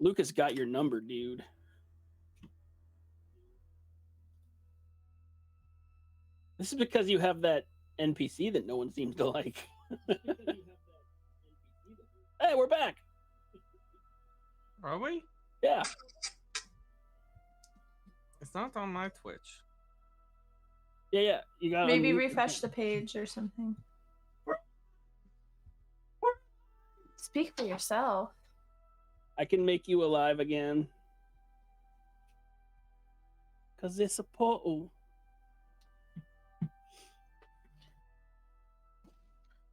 Lucas got your number, dude. This is because you have that NPC that no one seems to like. Hey, we're back. Are we? Yeah. It's not on my Twitch. Yeah. You got maybe refresh the page or something. Speak for yourself. I can make you alive again. Cause it's a portal.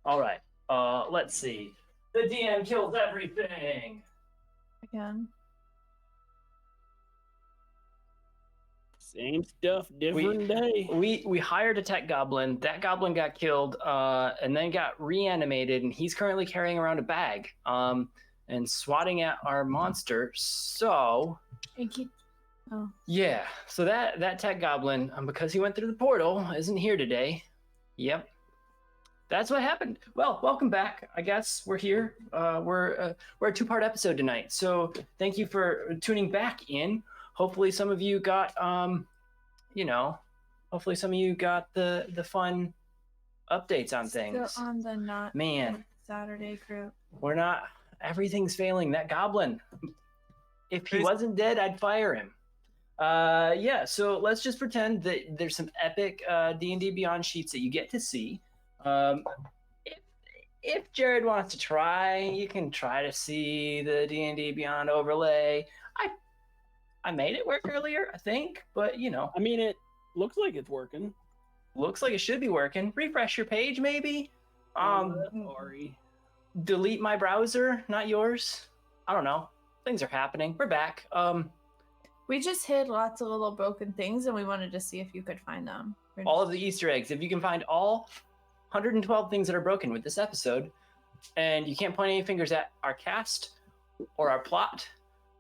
All right. Let's see. The DM kills everything. Again. Same stuff, different day. We hired a tech goblin. That goblin got killed, and then got reanimated, and he's currently carrying around a bag, and swatting at our monster. So, yeah. So that tech goblin, because he went through the portal, isn't here today. Yep. That's what happened. Well, welcome back. I guess we're here. We're a 2-part episode tonight. So thank you for tuning back in. Hopefully some of you got hopefully some of you got the fun updates on things. Still on the not Saturday group. We're not. Everything's failing. That goblin. If he wasn't dead, I'd fire him. Yeah. So let's just pretend that there's some epic D&D Beyond sheets that you get to see. If Jared wants to try, you can try to see the D&D Beyond overlay. I made it work earlier, I think, but I mean, it looks like it's working. Looks like it should be working. Refresh your page, maybe. Sorry. Delete my browser, not yours. I don't know. Things are happening. We're back. We just hid lots of little broken things, and we wanted to see if you could find them. All of the Easter eggs. If you can find all 112 things that are broken with this episode, and you can't point any fingers at our cast or our plot,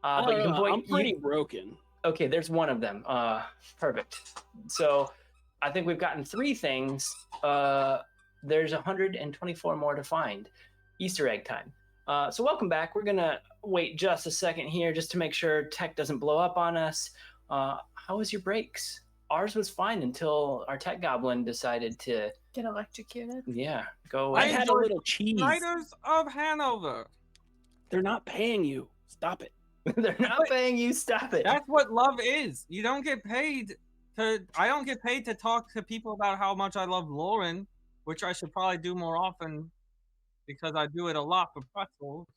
but you can point. I'm pretty broken. Okay, there's one of them. Perfect. So I think we've gotten 3 things. There's 124 more to find. Easter egg time. So welcome back. We're gonna wait just a second here just to make sure tech doesn't blow up on us. How was your breaks? Ours was fine until our tech goblin decided to get electrocuted. Yeah, go. I had a little cheese. Riders of Hanover. They're not paying you. Stop it. They're not paying you. Stop it. That's what love is. You don't get paid to. I don't get paid to talk to people about how much I love Lauren, which I should probably do more often because I do it a lot for pretzels.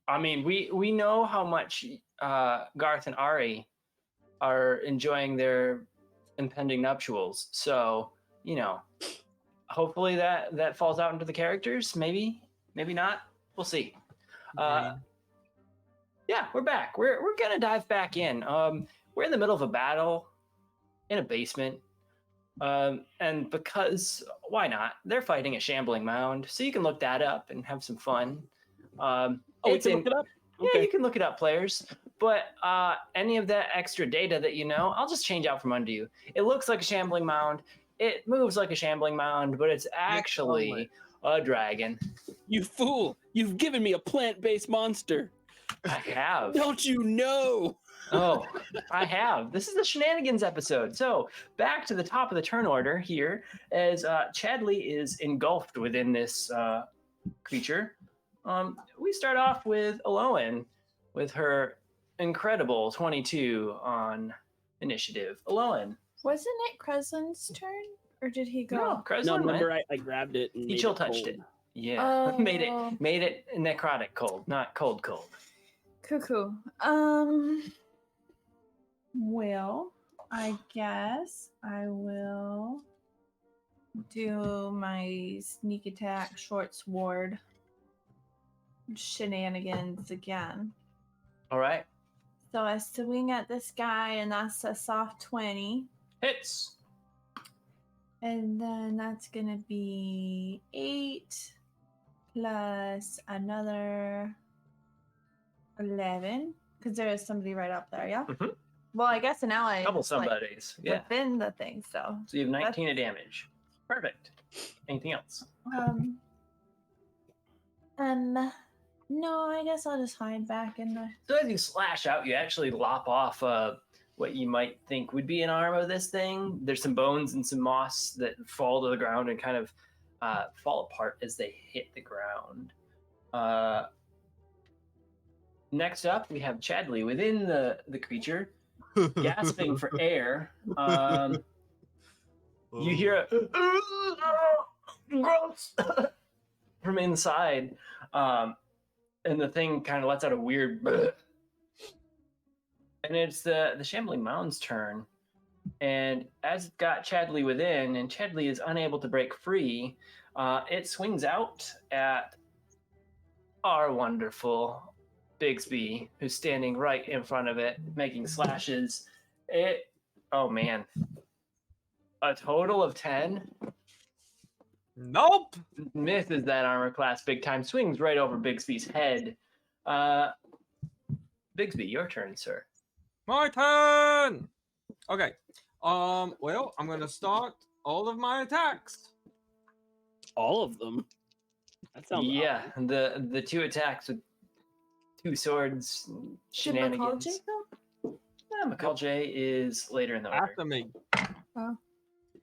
I mean, we know how much Garth and Ari are enjoying their impending nuptials. So, hopefully that falls out into the characters. Maybe not. We'll see. Yeah, we're back. We're gonna dive back in. We're in the middle of a battle in a basement. And because why not? They're fighting a shambling mound, so you can look that up and have some fun. We can look it up? Yeah, Okay. you can look it up, players. But any of that extra data that I'll just change out from under you. It looks like a shambling mound. It moves like a shambling mound, but it's actually a dragon. You fool! You've given me a plant-based monster. I have. Don't you know? Oh, I have. This is the shenanigans episode. So back to the top of the turn order here, as Chadley is engulfed within this creature. We start off with Aloan with her incredible 22 on initiative. Aloan. Wasn't it Creslin's turn, or did he go? No, Kreslin No, went. remember I grabbed it and He made chill it touched cold. it. Yeah, Oh. made it necrotic cold, not cold. Cuckoo. Well, I guess I will do my sneak attack short sword shenanigans again. All right. So I swing at this guy, and that's a soft 20. Hits. And then that's going to be 8 plus another 11. Because there is somebody right up there, yeah? Mhm. Well, I guess an ally Couple is, like, somebodies. Yeah. within the thing, so. So you have 19 of damage. Perfect. Anything else? No, I guess I'll just hide back in the. So as you slash out, you actually lop off what you might think would be an arm of this thing. There's some bones and some moss that fall to the ground and kind of fall apart as they hit the ground. Next up, we have Chadley within the creature, gasping for air. You hear a gross from inside, and the thing kind of lets out a weird. And it's the Shambling Mound's turn. And as it got Chadley within, and Chadley is unable to break free, it swings out at our wonderful Bigsby, who's standing right in front of it, making slashes. Oh man. A total of 10? Nope. Misses that armor class big time, swings right over Bigsby's head. Bigsby, your turn, sir. My turn. Okay. Well, I'm gonna start all of my attacks. All of them. That sounds Yeah, awesome. the two attacks with two swords, Did McCall shenanigans. J go? Yeah, McCall J is later in the order. After me. Oh.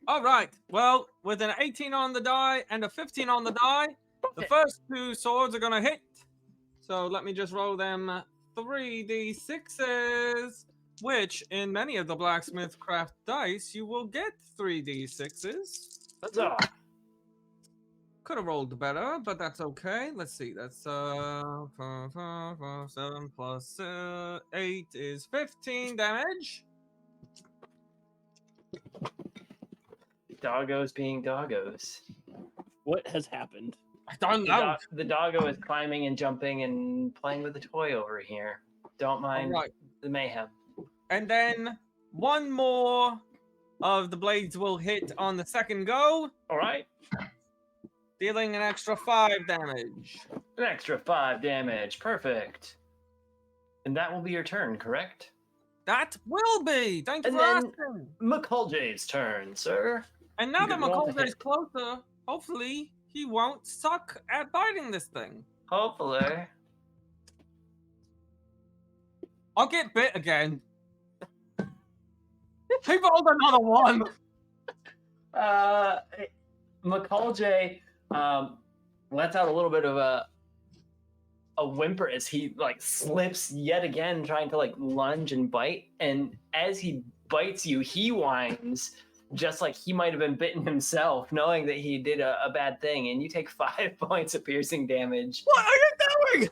All right. Well, with an 18 on the die and a 15 on the die, the first two swords are gonna hit. So let me just roll them 3d6s, which in many of the blacksmith craft dice you will get 3d6s. Huzzah. Could have rolled better, but that's okay. Let's see. That's 7 plus 8 is 15 damage. Doggos being doggos. What has happened? I don't know. The doggo is climbing and jumping and playing with a toy over here. Don't mind All right. the mayhem. And then one more of the blades will hit on the second go, All right. dealing an extra 5 damage. An extra 5 damage. Perfect. And that will be your turn, correct? That will be. Thank you And for then asking. McCall J's turn, sir. And now you that can roll to McCall is hit. closer, hopefully he won't suck at biting this thing. Hopefully. I'll get bit again. He rolled another one. McCall J lets out a little bit of a whimper as he like slips yet again, trying to like lunge and bite. And as he bites you, he whines just like he might have been bitten himself, knowing that he did a bad thing. And you take 5 points of piercing damage. What are you doing?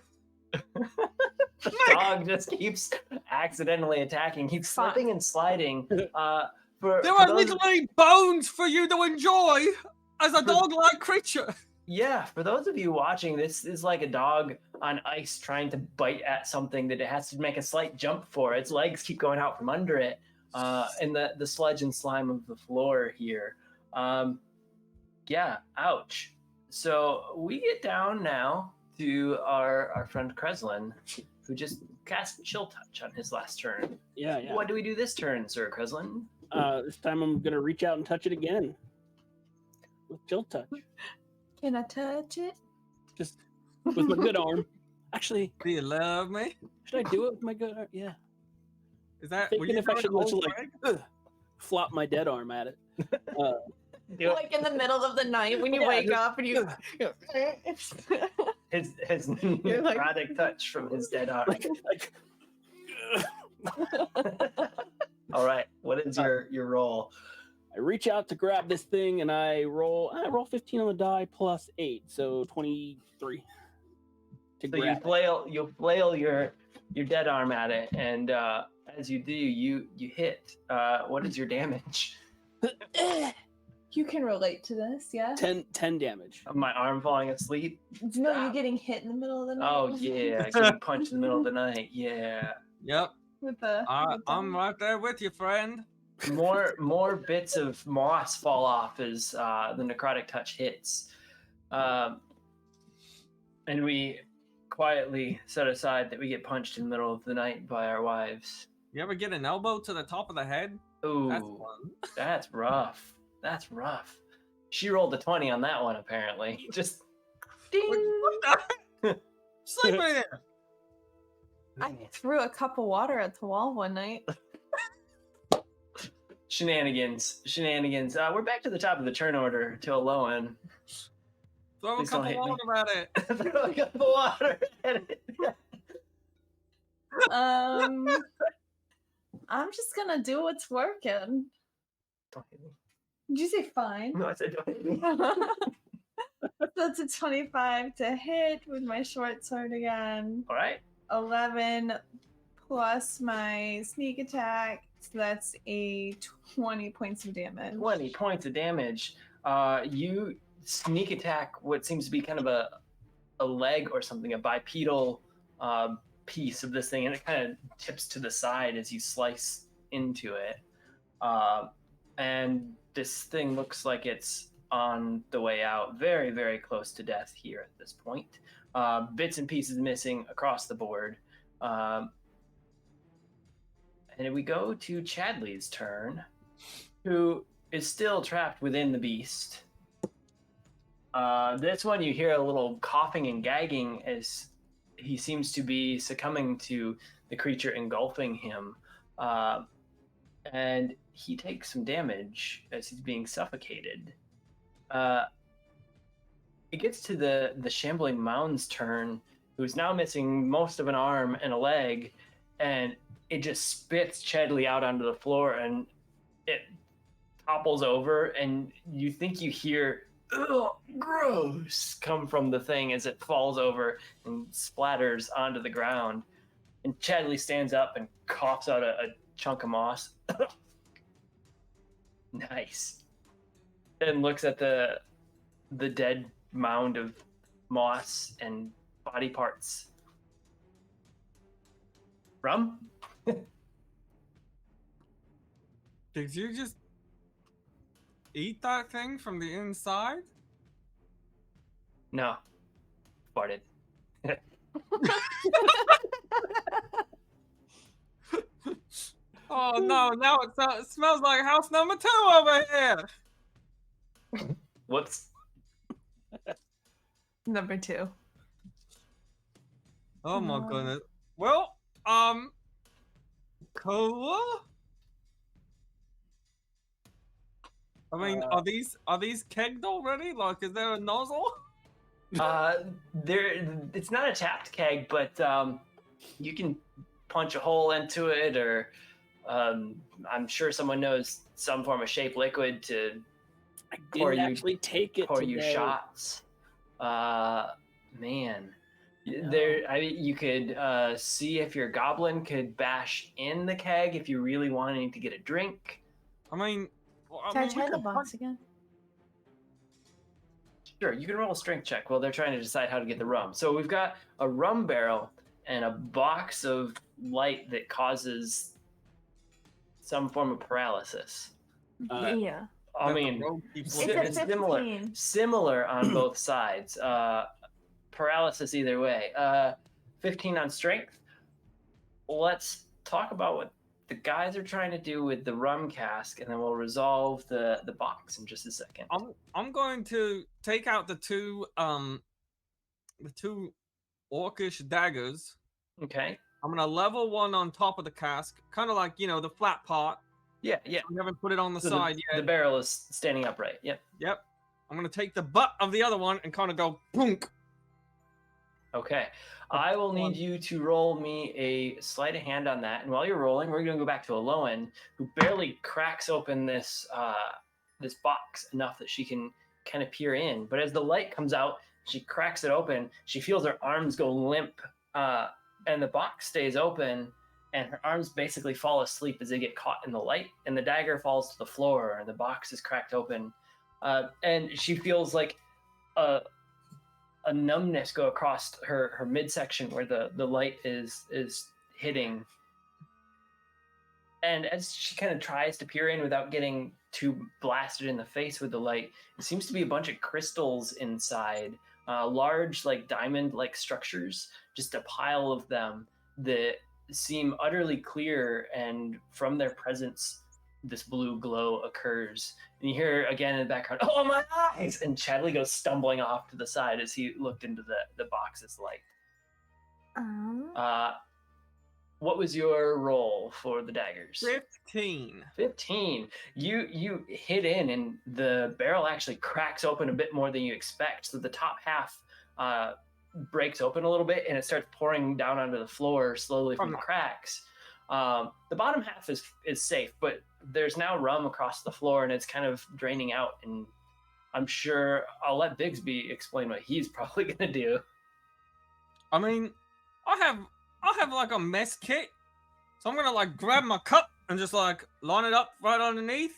Dog just keeps accidentally attacking. He's slipping and sliding. There are literally bones for you to enjoy as a dog-like creature. Yeah, for those of you watching, this is like a dog on ice trying to bite at something that it has to make a slight jump for. Its legs keep going out from under it, and the sludge and slime of the floor here. Yeah, ouch. So we get down now to our friend Kreslin, who just cast Chill Touch on his last turn. Yeah, yeah. What do we do this turn, Sir Kreslin? This time I'm gonna reach out and touch it again with Chill Touch, Can I touch it? just with my good arm. Actually, Do you love me? should I do it with my good arm? Yeah. Is that? Thinking Were you if I doing should old literally Greg? flop my dead arm at it. Do it. Like in the middle of the night when you Yeah, wake just- up and you. His You're like- necrotic touch from his dead arm. like, All right, what is your roll? I reach out to grab this thing and I roll 15 on the die plus 8, so 23. To So you grab it. flail your dead arm at it, and as you do, you hit. What is your damage? You can relate to this, yeah? 10 damage. Of my arm falling asleep? No, you're getting hit in the middle of the night. Oh yeah, getting punched in the middle of the night. Yeah. Yep. With the. I'm right there with you, friend. More bits of moss fall off as the necrotic touch hits, and we quietly set aside that we get punched in the middle of the night by our wives. You ever get an elbow to the top of the head? Ooh, That's fun. that's rough. That's rough. She rolled a 20 on that one, apparently. Just ding. Sleeping here. I threw a cup of water at the wall one night. Shenanigans. We're back to the top of the turn order to Aloan. Throw a Please cup don't of hit me. water at it. Throw a cup of water at it. I'm just gonna do what's working. Don't hit me. Did you say fine? No, I said don't hit me. That's a 25 to hit with my short sword again. All right. 11 plus my sneak attack. So that's a 20 points of damage. 20 points of damage. You sneak attack what seems to be kind of a leg or something, a bipedal piece of this thing, and it kind of tips to the side as you slice into it. And this thing looks like it's on the way out, very, very close to death here at this point. Bits and pieces missing across the board. And we go to Chadley's turn, who is still trapped within the beast. This one you hear a little coughing and gagging as he seems to be succumbing to the creature engulfing him. And he takes some damage as he's being suffocated. It gets to the shambling mound's turn, who's now missing most of an arm and a leg, and it just spits Chadley out onto the floor, and it topples over, and you think you hear "Ugh, gross" come from the thing as it falls over and splatters onto the ground. And Chadley stands up and coughs out a chunk of moss. Nice. And looks at the dead mound of moss and body parts. Rum? Did you just eat that thing from the inside? No. Farted. Oh no, now it smells like house number 2 over here. Whoops. Number 2. Oh my Oh. goodness. Well, cool. I mean, are these kegged already? Like, is there a nozzle? It's not a tapped keg, but you can punch a hole into it, or I'm sure someone knows some form of shape liquid to I Pour didn't you- actually take it pour today. you shots. Man, No. you could see if your goblin could bash in the keg if you really wanted to get a drink. I mean, Can I we try the could box again? Sure, you can roll a strength check while they're trying to decide how to get the rum. So we've got a rum barrel and a box of light that causes some form of paralysis. Yeah. I let the mean, rogue people It's do at it. similar. 15. Similar on both sides. Paralysis either way. 15 on strength. Let's talk about what the guys are trying to do with the rum cask, and then we'll resolve the box in just a second. I'm going to take out the two orcish daggers. Okay. I'm gonna level one on top of the cask, kind of like, you know, the flat part. Yeah. We haven't put it on the So side the yet. barrel is standing upright. Yep. Yep. I'm gonna take the butt of the other one and kind of go boonk. Okay. I will need you to roll me a sleight of hand on that. And while you're rolling, we're going to go back to Aloan, who barely cracks open this this box enough that she can kind of peer in. But as the light comes out, she cracks it open. She feels her arms go limp, and the box stays open, and her arms basically fall asleep as they get caught in the light. And the dagger falls to the floor, and the box is cracked open. And she feels like a numbness go across her midsection where the light is hitting. And as she kind of tries to peer in without getting too blasted in the face with the light, it seems to be a bunch of crystals inside, large like diamond-like structures, just a pile of them that seem utterly clear, and from their presence, this blue glow occurs. And you hear again in the background, "Oh, my eyes!" And Chadley goes stumbling off to the side as he looked into the box's light. What was your roll for the daggers? 15. 15. You hit in, and the barrel actually cracks open a bit more than you expect. So the top half breaks open a little bit, and it starts pouring down onto the floor slowly from the cracks. The bottom half is safe, but there's now rum across the floor, and it's kind of draining out. And I'm sure I'll let Bigsby explain what he's probably gonna do. I mean, I have like a mess kit, so I'm gonna like grab my cup and just like line it up right underneath,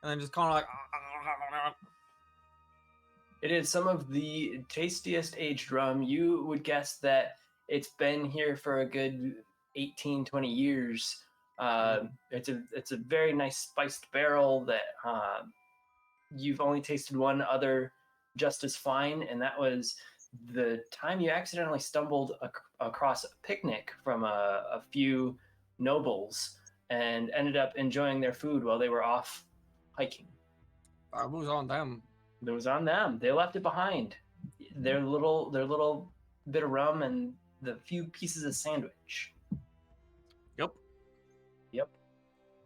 and then just kind of like. It is some of the tastiest aged rum. You would guess that it's been here for a good 18, 20 years. It's a very nice spiced barrel that you've only tasted one other just as fine, and that was the time you accidentally stumbled across a picnic from a few nobles and ended up enjoying their food while they were off hiking. I was on them. It was on them. They left it behind. Their little bit of rum and the few pieces of sandwich. Yep.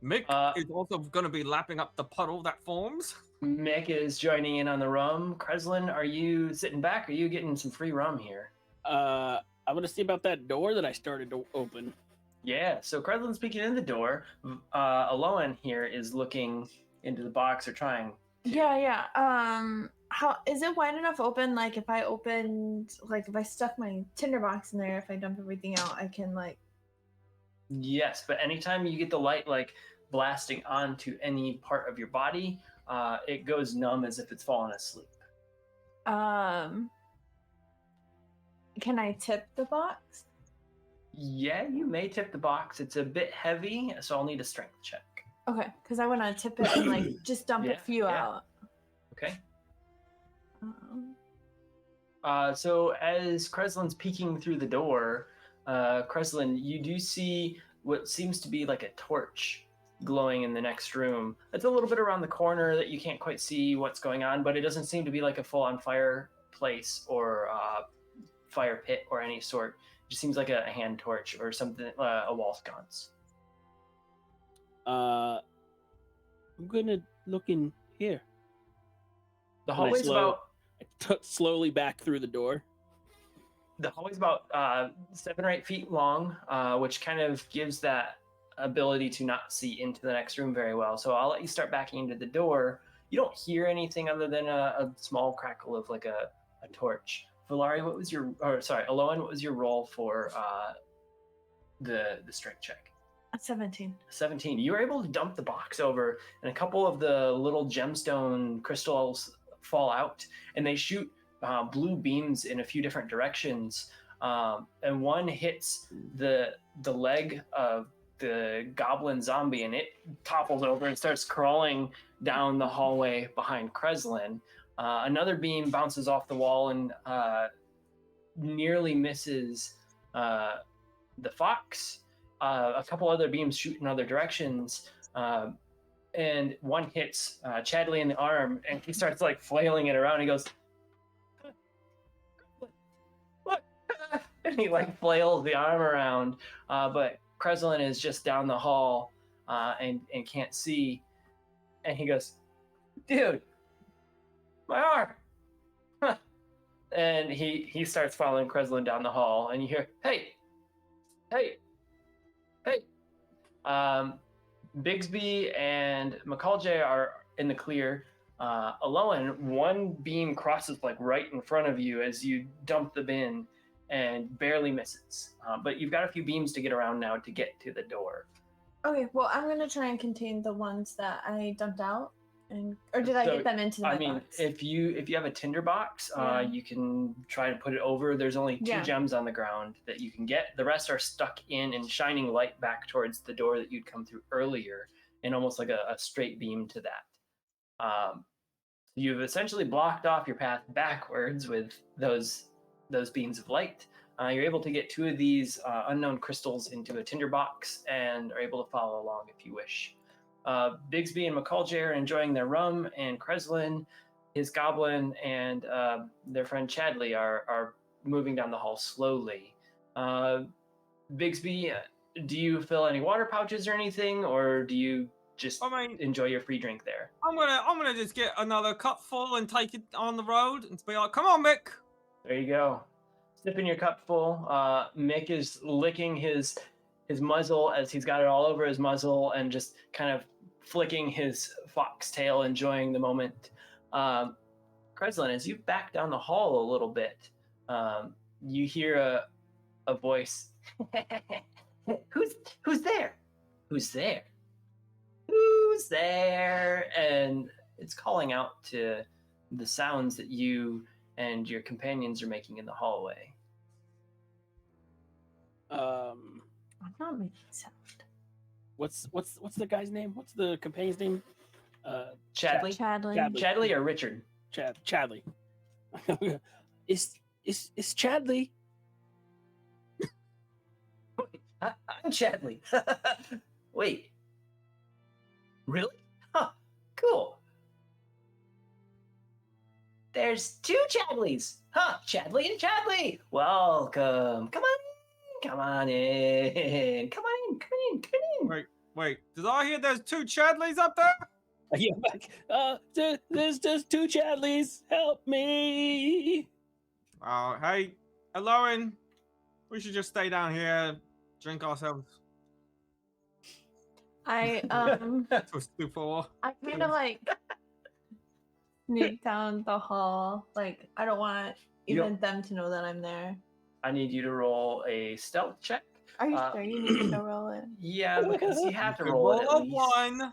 Mick is also going to be lapping up the puddle that forms. Mick is joining in on the rum. Kreslin, are you sitting back? Are you getting some free rum here? I'm gonna see about that door that I started to open. Yeah, so Kreslin's peeking in the door. Aloan here is looking into the box or trying. Yeah. How is it wide enough open? Like if I stuck my tinderbox in there, if I dump everything out, I can like. Yes, but anytime you get the light like blasting onto any part of your body, it goes numb as if it's fallen asleep. Can I tip the box? Yeah, you may tip the box. It's a bit heavy, so I'll need a strength check. Okay, because I want to tip it and like just dump a few out. Okay. So as Kreslin's peeking through the door, Kreslin, you do see what seems to be like a torch glowing in the next room. It's a little bit around the corner that you can't quite see what's going on, but it doesn't seem to be like a full-on fireplace or fire pit or any sort. It just seems like a hand torch or something, a wall sconce. I'm gonna look in here. The hallway's about... I slowly back through the door. The hallway's about 7 or 8 feet long, which kind of gives that ability to not see into the next room very well. So I'll let you start backing into the door. You don't hear anything other than a small crackle of like a torch. Valari, Aloan, what was your roll for the strength check? 17. 17. You were able to dump the box over, and a couple of the little gemstone crystals fall out, and they shoot blue beams in a few different directions. And one hits the leg of the goblin zombie, and it topples over and starts crawling down the hallway behind Kreslin. Another beam bounces off the wall and nearly misses the fox. A couple other beams shoot in other directions, and one hits Chadley in the arm, and he starts like flailing it around. He goes, "What?" And he like flails the arm around, but Kreslin is just down the hall and can't see, and he goes, "Dude, my arm!" And he starts following Kreslin down the hall, and you hear, "Hey! Bigsby and McCallJ are in the clear. Aloan, one beam crosses like right in front of you as you dump the bin and barely misses. But you've got a few beams to get around now to get to the door. Okay, well, I'm going to try and contain the ones that I dumped out. Or did I get them into my box? If you have a tinder box, you can try to put it over. There's only 2 gems on the ground that you can get. The rest are stuck in and shining light back towards the door that you'd come through earlier, and almost like a straight beam to that. You've essentially blocked off your path backwards with those beams of light. You're able to get 2 of these unknown crystals into a tinder box and are able to follow along if you wish. Bigsby and McCallJ are enjoying their rum, and Kreslin, his goblin, and their friend Chadley are moving down the hall slowly. Bigsby, do you fill any water pouches or anything, or do you just I mean, enjoy your free drink there? I'm gonna just get another cupful and take it on the road and be like, "Come on, Mick." There you go. Sipping your cup full. Mick is licking his muzzle as he's got it all over his muzzle and just kind of flicking his foxtail, enjoying the moment. Kreslin, as you back down the hall a little bit, you hear a voice. Who's there? Who's there? Who's there? And it's calling out to the sounds that you and your companions are making in the hallway. I'm not making sound. What's the guy's name? What's the companion's name? Chadley? Chadley or Richard? Chadley. It's Chadley. I'm Chadley. Wait. Really? Huh. Cool. There's two Chadleys. Huh. Chadley and Chadley. Welcome. Come on in. Come on in. Come on in. Come in. Come in. Wait. Did I hear there's two Chadleys up there? Yeah, there's just two Chadleys. Help me. Oh, hey, Lauren. We should just stay down here, drink ourselves. I Before. I kind of like sneak down the hall. Like I don't want even them to know that I'm there. I need you to roll a stealth check. Are you sure you need me to roll it? Yeah, because you have to Good roll it roll at of least. 1.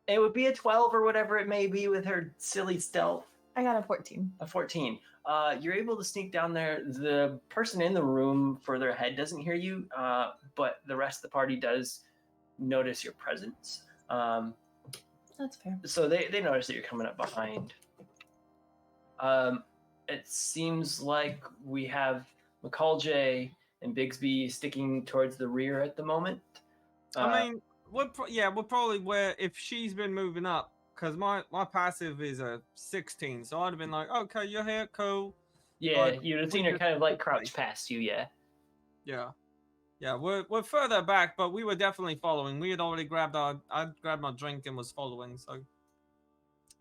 It would be a 12 or whatever it may be with her silly stealth. I got a 14. A 14. You're able to sneak down there. The person in the room further ahead doesn't hear you, but the rest of the party does notice your presence. That's fair. So they notice that you're coming up behind. It seems like we have McCallJ and Bigsby sticking towards the rear at the moment. I mean, we're probably where if she's been moving up, because my passive is a 16, so I'd have been like, okay, you're here, cool. Yeah, But you'd have seen her kind of like crouch past you, yeah. Yeah, we're further back, but we were definitely following. We had already I grabbed my drink and was following, so.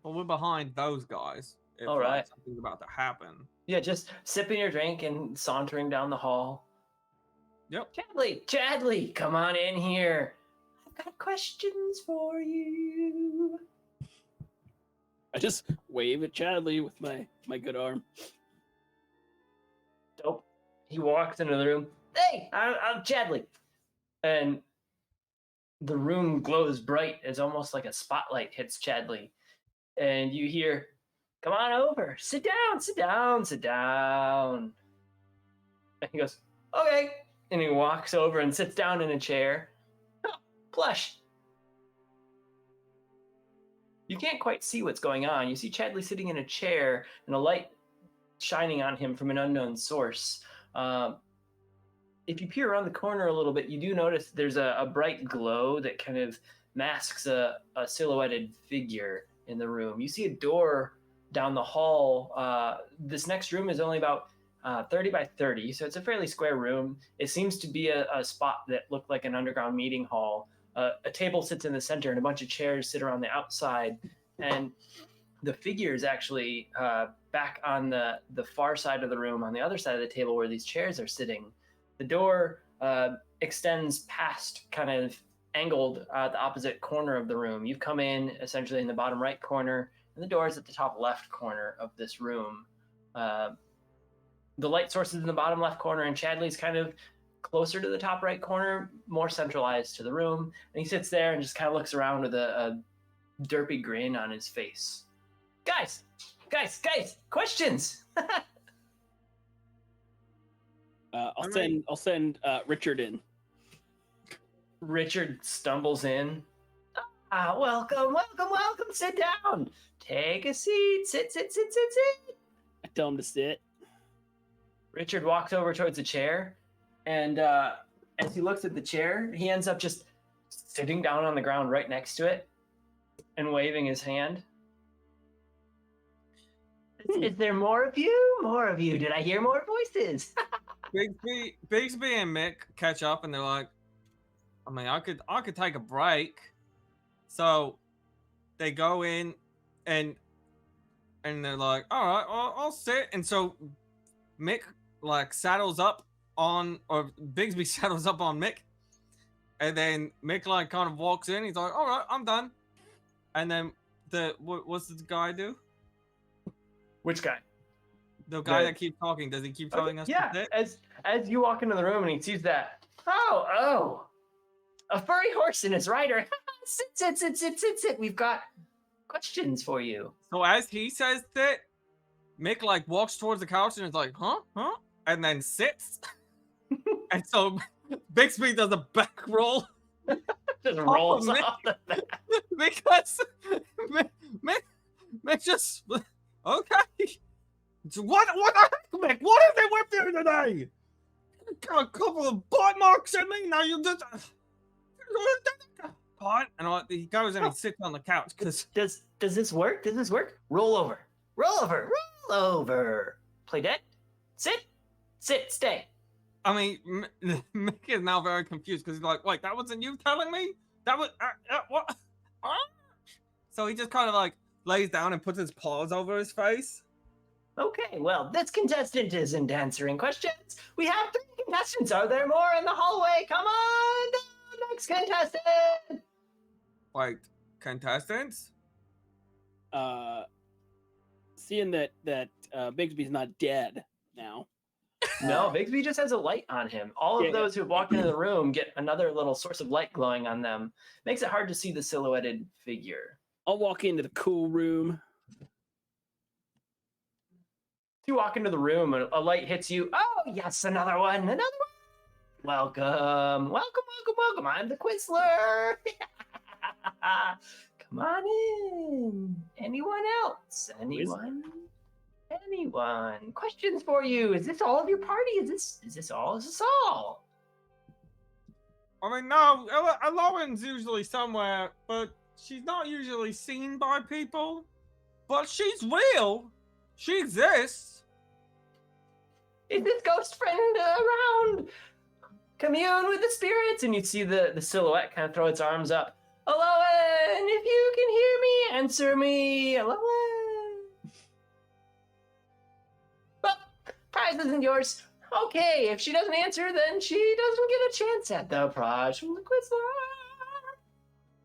But we're behind those guys. If All right. something's about to happen. Yeah, just sipping your drink and sauntering down the hall. Yep. Chadley, come on in here. I've got questions for you. I just wave at Chadley with my good arm. Dope. He walks into the room. Hey, I'm Chadley. And the room glows bright. It's almost like a spotlight hits Chadley. And you hear, come on over. Sit down, sit down, sit down. And he goes, okay. And he walks over and sits down in a chair. Oh, plush. You can't quite see what's going on. You see Chadley sitting in a chair and a light shining on him from an unknown source. If you peer around the corner a little bit, you do notice there's a bright glow that kind of masks a silhouetted figure in the room. You see a door down the hall. This next room is only about 30 by 30, so it's a fairly square room. It seems to be a spot that looked like an underground meeting hall. A table sits in the center and a bunch of chairs sit around the outside. And the figure is actually back on the far side of the room, on the other side of the table where these chairs are sitting. The door extends past, kind of angled at the opposite corner of the room. You've come in essentially in the bottom right corner, and the door is at the top left corner of this room. The light source is in the bottom left corner, and Chadley's kind of closer to the top right corner, more centralized to the room. And he sits there and just kind of looks around with a derpy grin on his face. Guys, questions. I'll send Richard in. Richard stumbles in. Welcome. Sit down. Take a seat. Sit. I tell him to sit. Richard walks over towards the chair, and as he looks at the chair, he ends up just sitting down on the ground right next to it and waving his hand. Is there more of you? More of you. Did I hear more voices? Bigsby and Mick catch up, and they're like, I mean, I could take a break. So they go in, and they're like, all right, I'll sit. And so Mick like saddles up on, or Bigsby saddles up on Mick, and then Mick like kind of walks in. He's like, all right, I'm done. And then what's the guy do? Which guy? The guy that keeps talking. Does he keep telling us? Yeah. To sit? As you walk into the room and he sees that. Oh, a furry horse and his rider. sit. We've got questions for you. So as he says sit, Mick like walks towards the couch and is like, huh? And then sits. And so Bixby does a back roll. Just rolls off the back. Because Mick just, okay. What the heck, Mick? What is it with you today? Got a couple of bite marks in me. Now you just pot, and he goes and he sits on the couch. Cause Does this work? Does this work? Roll over. Play dead. Sit, stay. I mean, Mick is now very confused because he's like, wait, that wasn't you telling me? That was what? So he just kind of like lays down and puts his paws over his face. Okay, well, this contestant isn't answering questions. We have 3 contestants. Are there more in the hallway? Come on, next contestant. Wait, contestants? Seeing that Bigsby's not dead now. No, Bigsby just has a light on him. All of those who walk into the room get another little source of light glowing on them. Makes it hard to see the silhouetted figure. I'll walk into the cool room. You walk into the room and a light hits you. Oh, yes, another one. Welcome. I'm the Quizler. Come on in. Anyone else? Anyone? Questions for you? Is this all of your party? Is this all? Is this all? I mean, no, Lauren's usually somewhere, but she's not usually seen by people. But she's real. She exists. Is this ghost friend around? Commune with the spirits. And you see the silhouette kind of throw its arms up. Alolan, if you can hear me, answer me. Alolan. Well, prize isn't yours. Okay, if she doesn't answer, then she doesn't get a chance at the prize from the Quizler.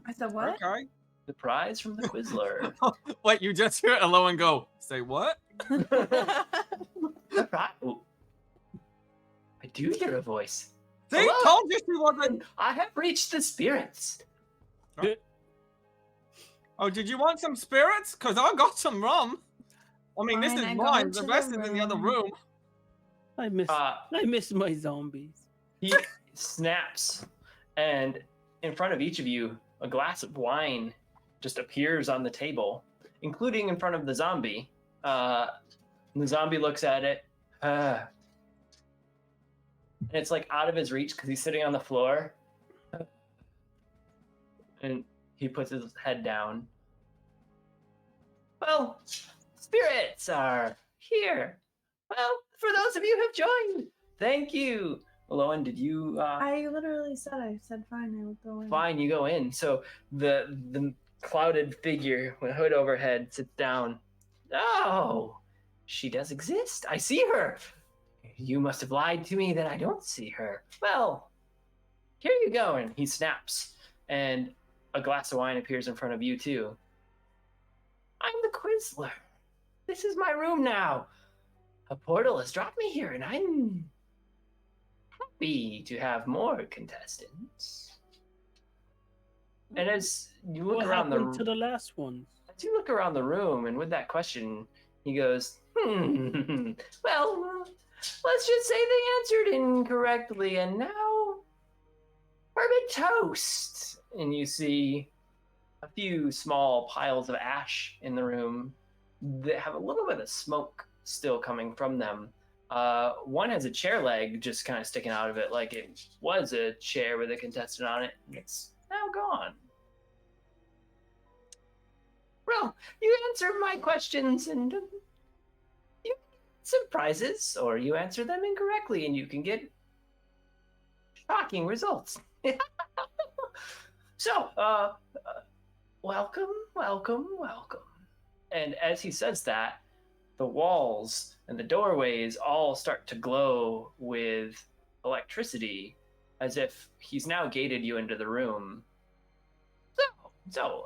I said what? Okay. The prize from the Quizler. Wait, you just hear Alolan go, say what? The prize. Ooh. I do hear a voice. See, Hello? told you she wasn't. I have reached the spirits. Oh, did you want some spirits? Because I got some rum. I mean, this Fine, is I go mine. into The the rest is in the other room. I miss my zombies. He snaps, and in front of each of you, a glass of wine just appears on the table, including in front of the zombie. And the zombie looks at it, and it's like out of his reach because he's sitting on the floor. And he puts his head down. Well, spirits are here. Well, for those of you who've joined, thank you. Alolan, did you? I literally said fine. I will go in. Fine, you go in. So the clouded figure with a hood overhead sits down. Oh, she does exist. I see her. You must have lied to me that I don't see her. Well, here you go. And he snaps, and a glass of wine appears in front of you too. I'm the Quizler. This is my room now. A portal has dropped me here, and I'm happy to have more contestants. And as you look What around happened to the last one? as you look around the room, and with that question, he goes, well, let's just say they answered incorrectly, and now we're a bit toast. And you see a few small piles of ash in the room that have a little bit of smoke still coming from them. One has a chair leg just kind of sticking out of it, like it was a chair with a contestant on it, and it's now gone. Well, you answered my questions, and you some prizes, or you answer them incorrectly and you can get shocking results. So, welcome, welcome, welcome. And as he says that, the walls and the doorways all start to glow with electricity, as if he's now gated you into the room. So,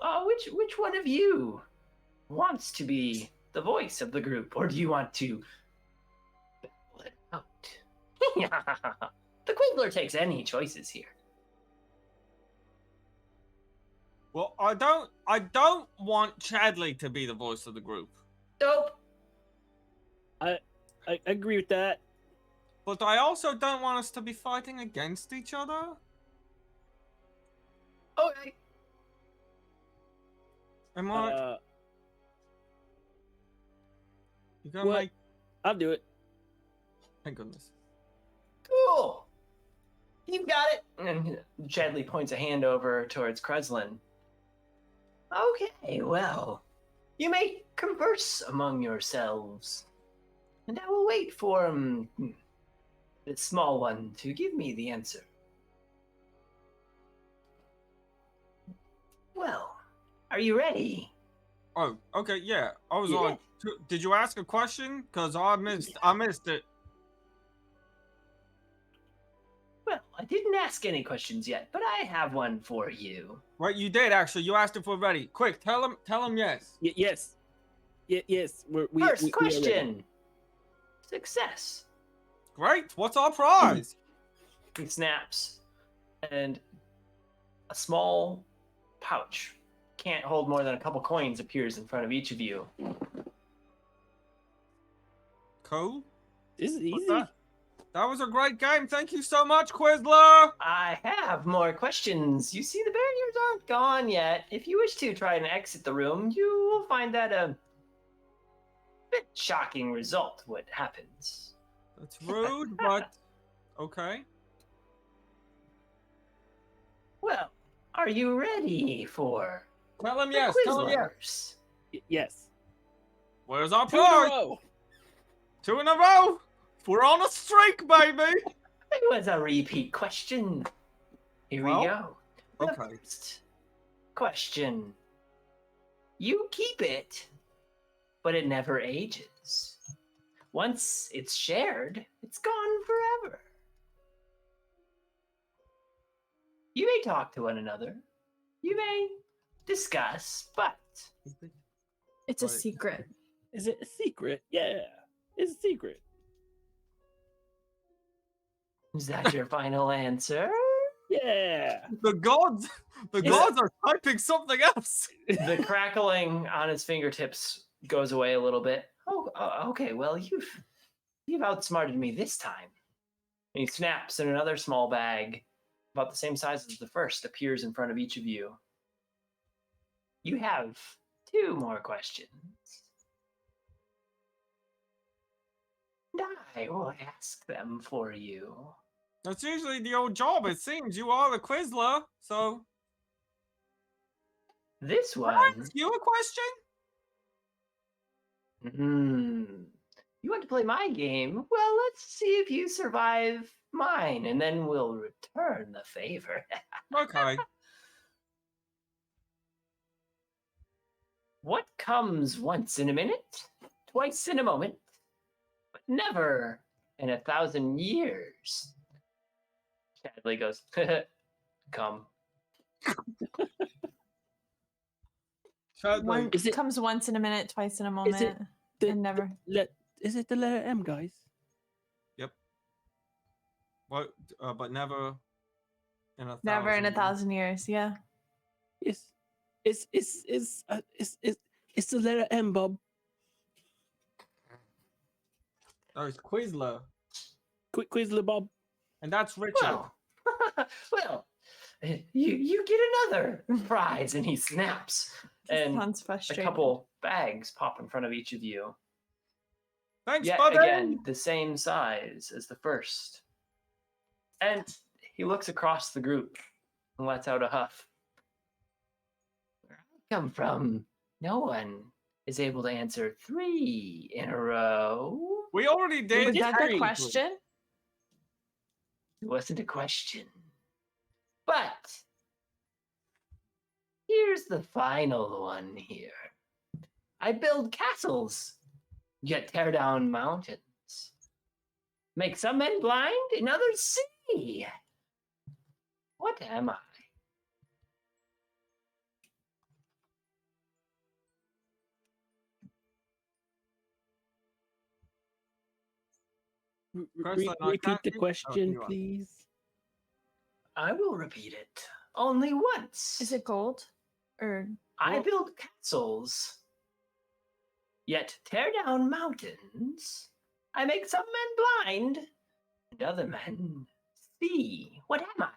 which one of you wants to be the voice of the group, or do you want to battle it out? The Quibbler takes any choices here. Well, I don't want Chadley to be the voice of the group. Dope. I agree with that. But I also don't want us to be fighting against each other. Okay. Am I? You gonna what? make? I'll do it. Thank goodness. Cool. You got it. And Chadley points a hand over towards Kreslin. Okay, well, you may converse among yourselves, and I will wait for the small one to give me the answer. Well, are you ready? Oh, okay, yeah. I was Yeah. like, did you ask a question? Cause I missed it. Well, I didn't ask any questions yet, but I have one for you. Right, you did actually. You asked if we're ready. Quick, tell him yes. Yes. Yes. First we are ready. question. Success. Great. What's our prize? He snaps, and a small pouch, can't hold more than a couple coins, appears in front of each of you. Cool. This is What's easy. that? That was a great game. Thank you so much, Quizler. I have more questions. You see, the barriers aren't gone yet. If you wish to try and exit the room, you will find that a bit shocking result what happens. That's rude, but okay. Well, are you ready for Tell him the yes. Tell him yes. Quizlers? Yes. Where's our 2 in a prize? row. 2 in a row. We're on a streak, baby. It was a repeat question. Here we go. The Okay. first question. You keep it, but it never ages. Once it's shared, it's gone forever. You may talk to one another. You may discuss, but It's a Right. secret. Is it a secret? Yeah. It's a secret. is that your final answer? Yeah. The gods are typing something else. The crackling on his fingertips goes away a little bit. Oh, okay. Well, you've outsmarted me this time. And he snaps, and another small bag, about the same size as the first, appears in front of each of you. You have 2 more questions. And I will ask them for you. That's usually the old job. It seems you are the Quizler, so This can I one. ask you a question? You want to play my game? Well, let's see if you survive mine, and then we'll return the favor. Okay. What comes once in a minute, twice in a moment, but never in 1,000 years? Chadley goes, come. One Is it- comes once in a minute, twice in a moment, and never. Is it the letter M, guys? What? But never in a Never in 1,000 1,000 years. Yeah. It's the letter M, Bob. Oh, it's Quizler, Quizler Bob. and that's Richard. Well, you get another prize, and he snaps, and Sounds a frustrating. couple bags pop in front of each of you. Thanks, Yet buddy. again, the same size as the first. And he looks across the group and lets out a huff. Where I come from, no one is able to answer 3 in a row. We already did. Was that the History. question? It wasn't a question. But here's the final one here. I build castles, yet tear down mountains. Make some men blind and others see. What am I? Person, I Repeat can't the think- question, you are. please. I will repeat it only once. Is it gold? Or I build castles, yet tear down mountains. I make some men blind and other men see. What am I?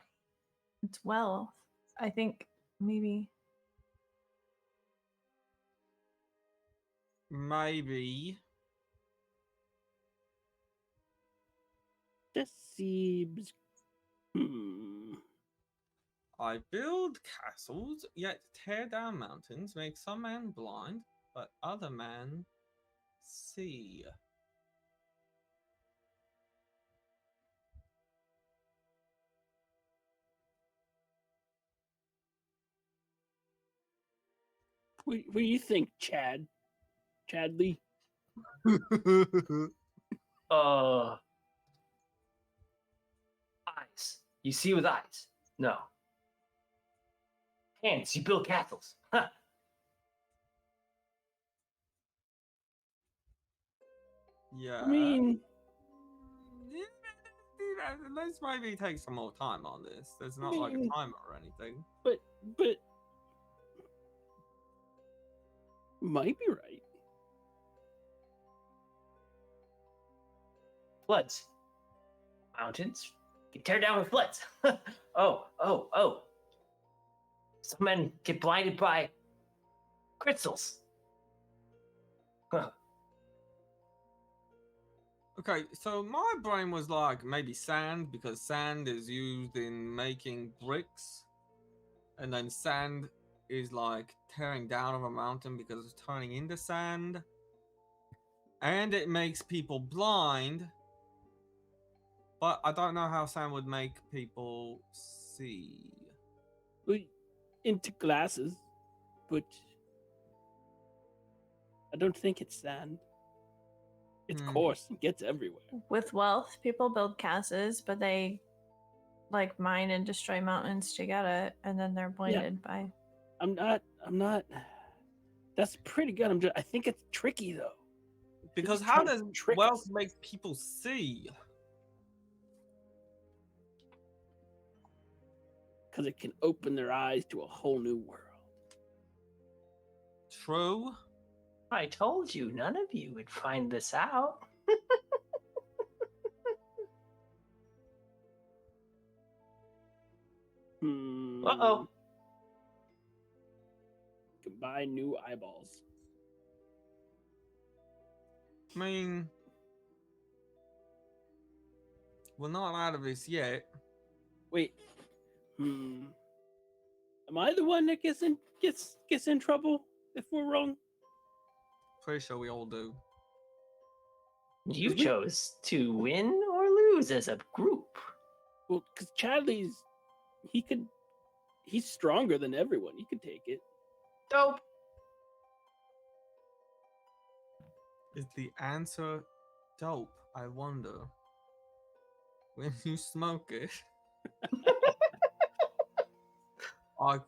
it's wealth? I think maybe. Maybe. This seems. Hmm. I build castles, yet tear down mountains, make some men blind, but other men see. What do you think, Chad? Chadley? Eyes. You see with eyes. No. Hands. You build castles. Huh. Yeah. I mean, Let's maybe take some more time on this. There's not like a mean- timer or anything. but might be right. Floods. Mountains. You tear down with floods. Oh. Some men get blinded by crystals. Huh. Okay, so my brain was like maybe sand because sand is used in making bricks, and then sand is like tearing down of a mountain because it's turning into sand, and it makes people blind. But I don't know how sand would make people see. We into glasses, but I don't think it's sand. It's Hmm. coarse and gets everywhere. With wealth, people build castles, but they like mine and destroy mountains to get it, and then they're blinded by. I'm not. That's pretty good. I think it's tricky though. Because just how trying does to trick wealth us. make people see? Because it can open their eyes to a whole new world. True. I told you none of you would find this out. Uh-oh. Can buy new eyeballs. I mean, we're not out of this yet. Wait. Am I the one that gets in trouble if we're wrong? Pretty sure we all do. You Did we- chose to win or lose as a group. Well, because Chadley's he's stronger than everyone. He could take it. Dope. Is the answer dope? I wonder. When you smoke it, I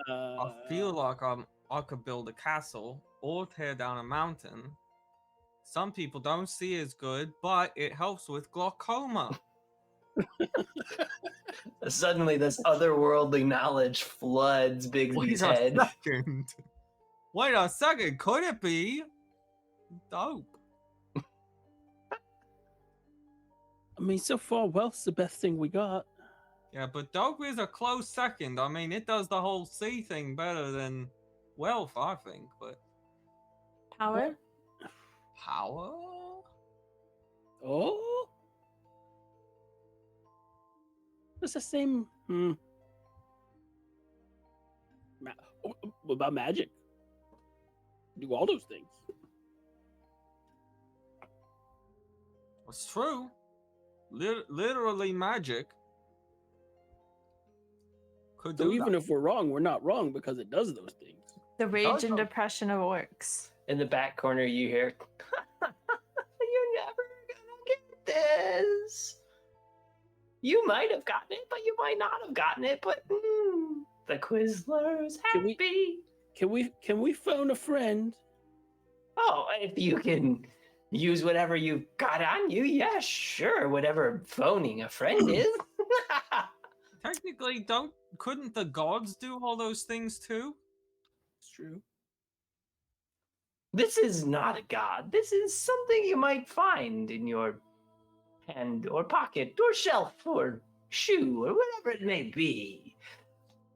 feel like I could build a castle or tear down a mountain. Some people don't see as good, but it helps with glaucoma. Suddenly, this otherworldly knowledge floods Bigsby's Wait a head. second. Wait a second. Could it be dope? I mean, so far, wealth's the best thing we got. Yeah, but dope is a close second. I mean, it does the whole C thing better than wealth, I think. But Power? power? Oh, it's the same. What about magic? Do all those things. It's true. Literally magic. Could So do even that. if we're wrong, we're not wrong because it does those things. The rage and go. depression of orcs. In the back corner, you hear, "You're never gonna get this. You might have gotten it, but you might not have gotten it. But the Quizler's Can we- happy. Can we phone a friend? Oh, if you can use whatever you've got on you, yeah, sure. Whatever phoning a friend is." Technically, couldn't the gods do all those things too? It's true. This is not a god. This is something you might find in your hand or pocket or shelf or shoe or whatever it may be.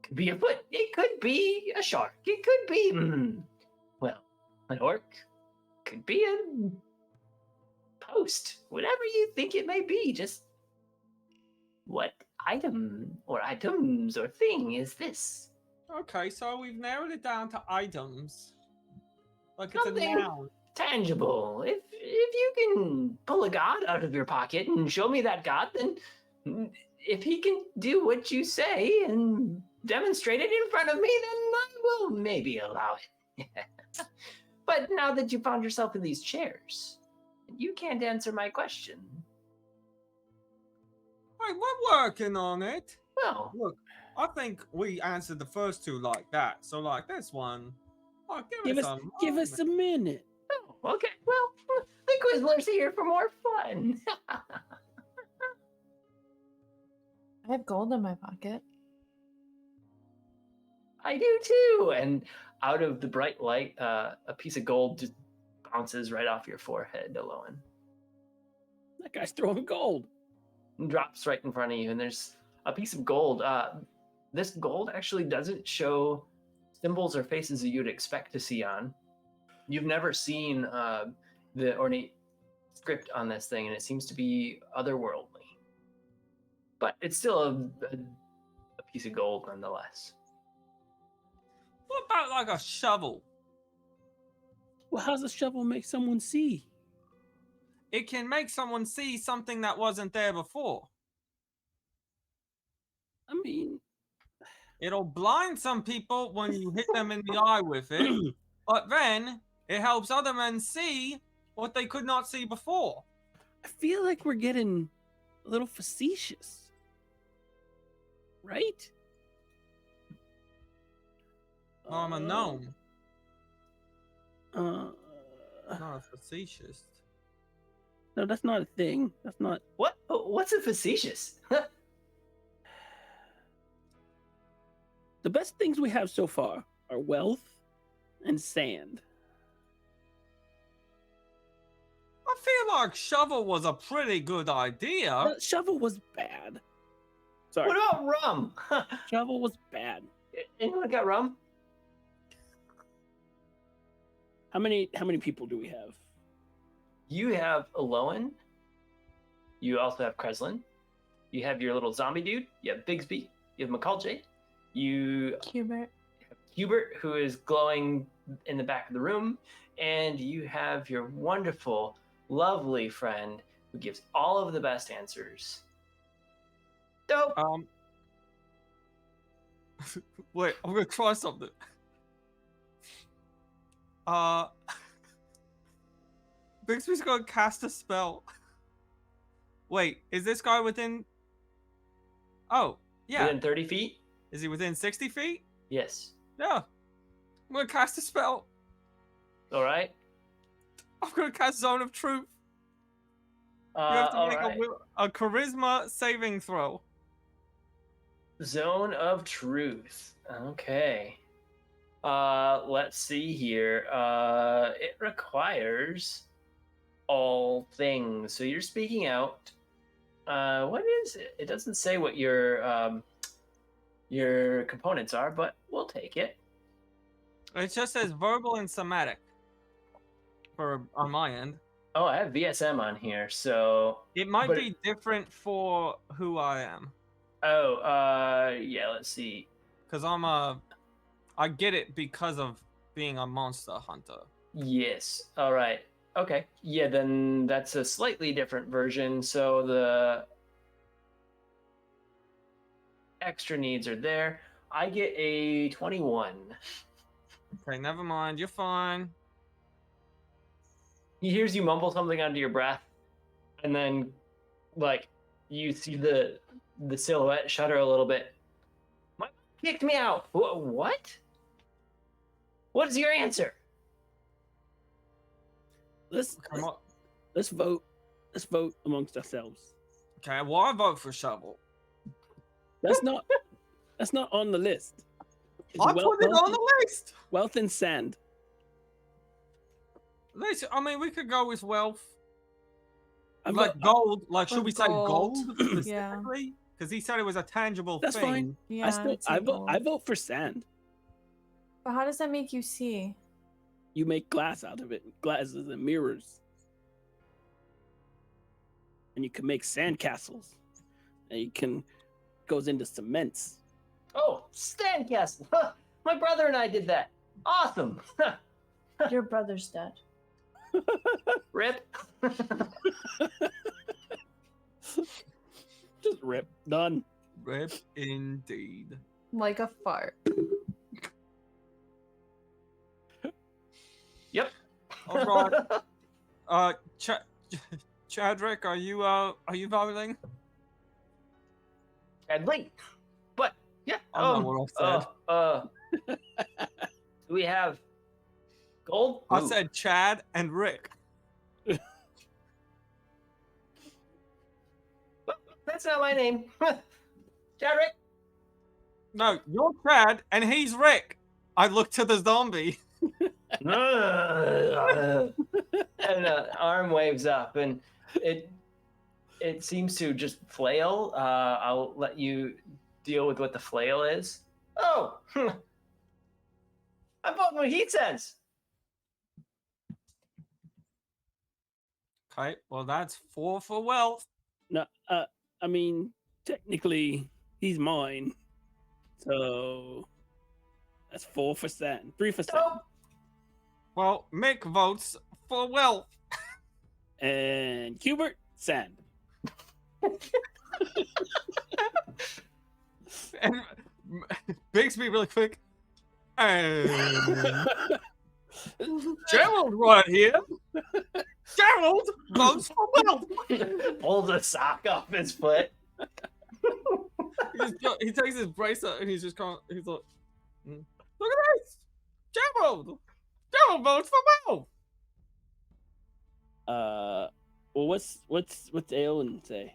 Could be a foot. It could be a shark. It could be, well, an orc. Could be a post. Whatever you think it may be. Just what item or items or thing is this? Okay, so we've narrowed it down to items. Like it's Something- a noun. Tangible. If you can pull a god out of your pocket and show me that god, then if he can do what you say and demonstrate it in front of me, then I will maybe allow it. But now that you found yourself in these chairs, you can't answer my question. Hey, we're working on it. Well, Look, I think we answered the first two like that. So like this one. Oh, Give us a minute. oh, okay. Well, the Quizler's here for more fun. I have gold in my pocket. I do too. And out of the bright light, a piece of gold just bounces right off your forehead, Aloan. That guy's throwing gold. And drops right in front of you. And there's a piece of gold. This gold actually doesn't show symbols or faces that you'd expect to see on. You've never seen the ornate script on this thing, and it seems to be otherworldly. But it's still a piece of gold nonetheless. What about like a shovel? Well, how's a shovel make someone see? It can make someone see something that wasn't there before. I mean, It'll blind some people when you hit them in the eye with it, but then it helps other men see what they could not see before. I feel like we're getting a little facetious. Right? No, I'm a gnome, Uh, not a facetious. no, that's not a thing. That's not. What's a facetious? The best things we have so far are wealth and sand. I feel like shovel was a pretty good idea. The shovel was bad. Sorry. What about rum? Shovel was bad. Anyone got rum? How many people do we have? You have Aloan. You also have Kreslin. You have your little zombie dude. You have Bigsby. You have McCallJ. You Hubert. have Hubert, who is glowing in the back of the room. And you have your wonderful, lovely friend who gives all of the best answers. Dope. Wait, I'm gonna try something. Bixby's gonna cast a spell. Wait, is this guy within? Oh, yeah. Within 30 feet? Is he within 60 feet? Yes. Yeah. I'm gonna cast a spell. All right. I'm gonna cast Zone of Truth. You have to all make right. a charisma saving throw. Zone of Truth. Okay. Let's see here. It requires all things. So you're speaking out. What is it? It doesn't say what your components are, but we'll take it. It just says verbal and somatic. On my end. Oh, I have VSM on here, so It might But- be different for who I am. yeah, let's see. Because I get it because of being a monster hunter. Yes. All right. Okay. Yeah, then that's a slightly different version. So the extra needs are there. I get a 21. Okay, never mind. You're fine. He hears you mumble something under your breath, and then, like, you see the silhouette shudder a little bit. My kicked me out. What? What is your answer? Let's Come on. let's vote. Let's vote amongst ourselves. Okay, well, I vote for shovel. That's not on the list. It's I put it on the list. wealth and sand. I mean, we could go with wealth. I Like vote- gold. Like, should Or we say gold gold. specifically? Because he said it was a tangible That's thing. fine. Yeah, I vote for sand. But how does that make you see? You make glass out of it, glasses and mirrors, and you can make sand castles. And you can goes into cements. Oh, Sandcastle. Huh. My brother and I did that. Awesome. Your brother's dead. Rip. Just rip. Done. Rip indeed. Like a fart. Yep. All right. Chadrick, are you voting? Sadly. But yeah. I don't know what I said. Do we have gold? I Ooh. said Chad and Rick. That's not my name. Chadrick. No, you're Chad and he's Rick. I look to the zombie. And arm waves up, and it seems to just flail. I'll let you deal with what the flail is. Oh, I'm voting what he says. Okay, well that's 4 for wealth. No, I mean, technically, he's mine. So that's 4 for sand, 3 for sand, Oh, Well, Mick votes for wealth. and Hubert sand. And Bigsby really quick. And Gerald right here. Gerald votes for wealth. pulls a sock off his foot. He takes his bracelet and he's just kind of, he's like, look at this, Gerald votes for wealth. Well, what's Aelin say?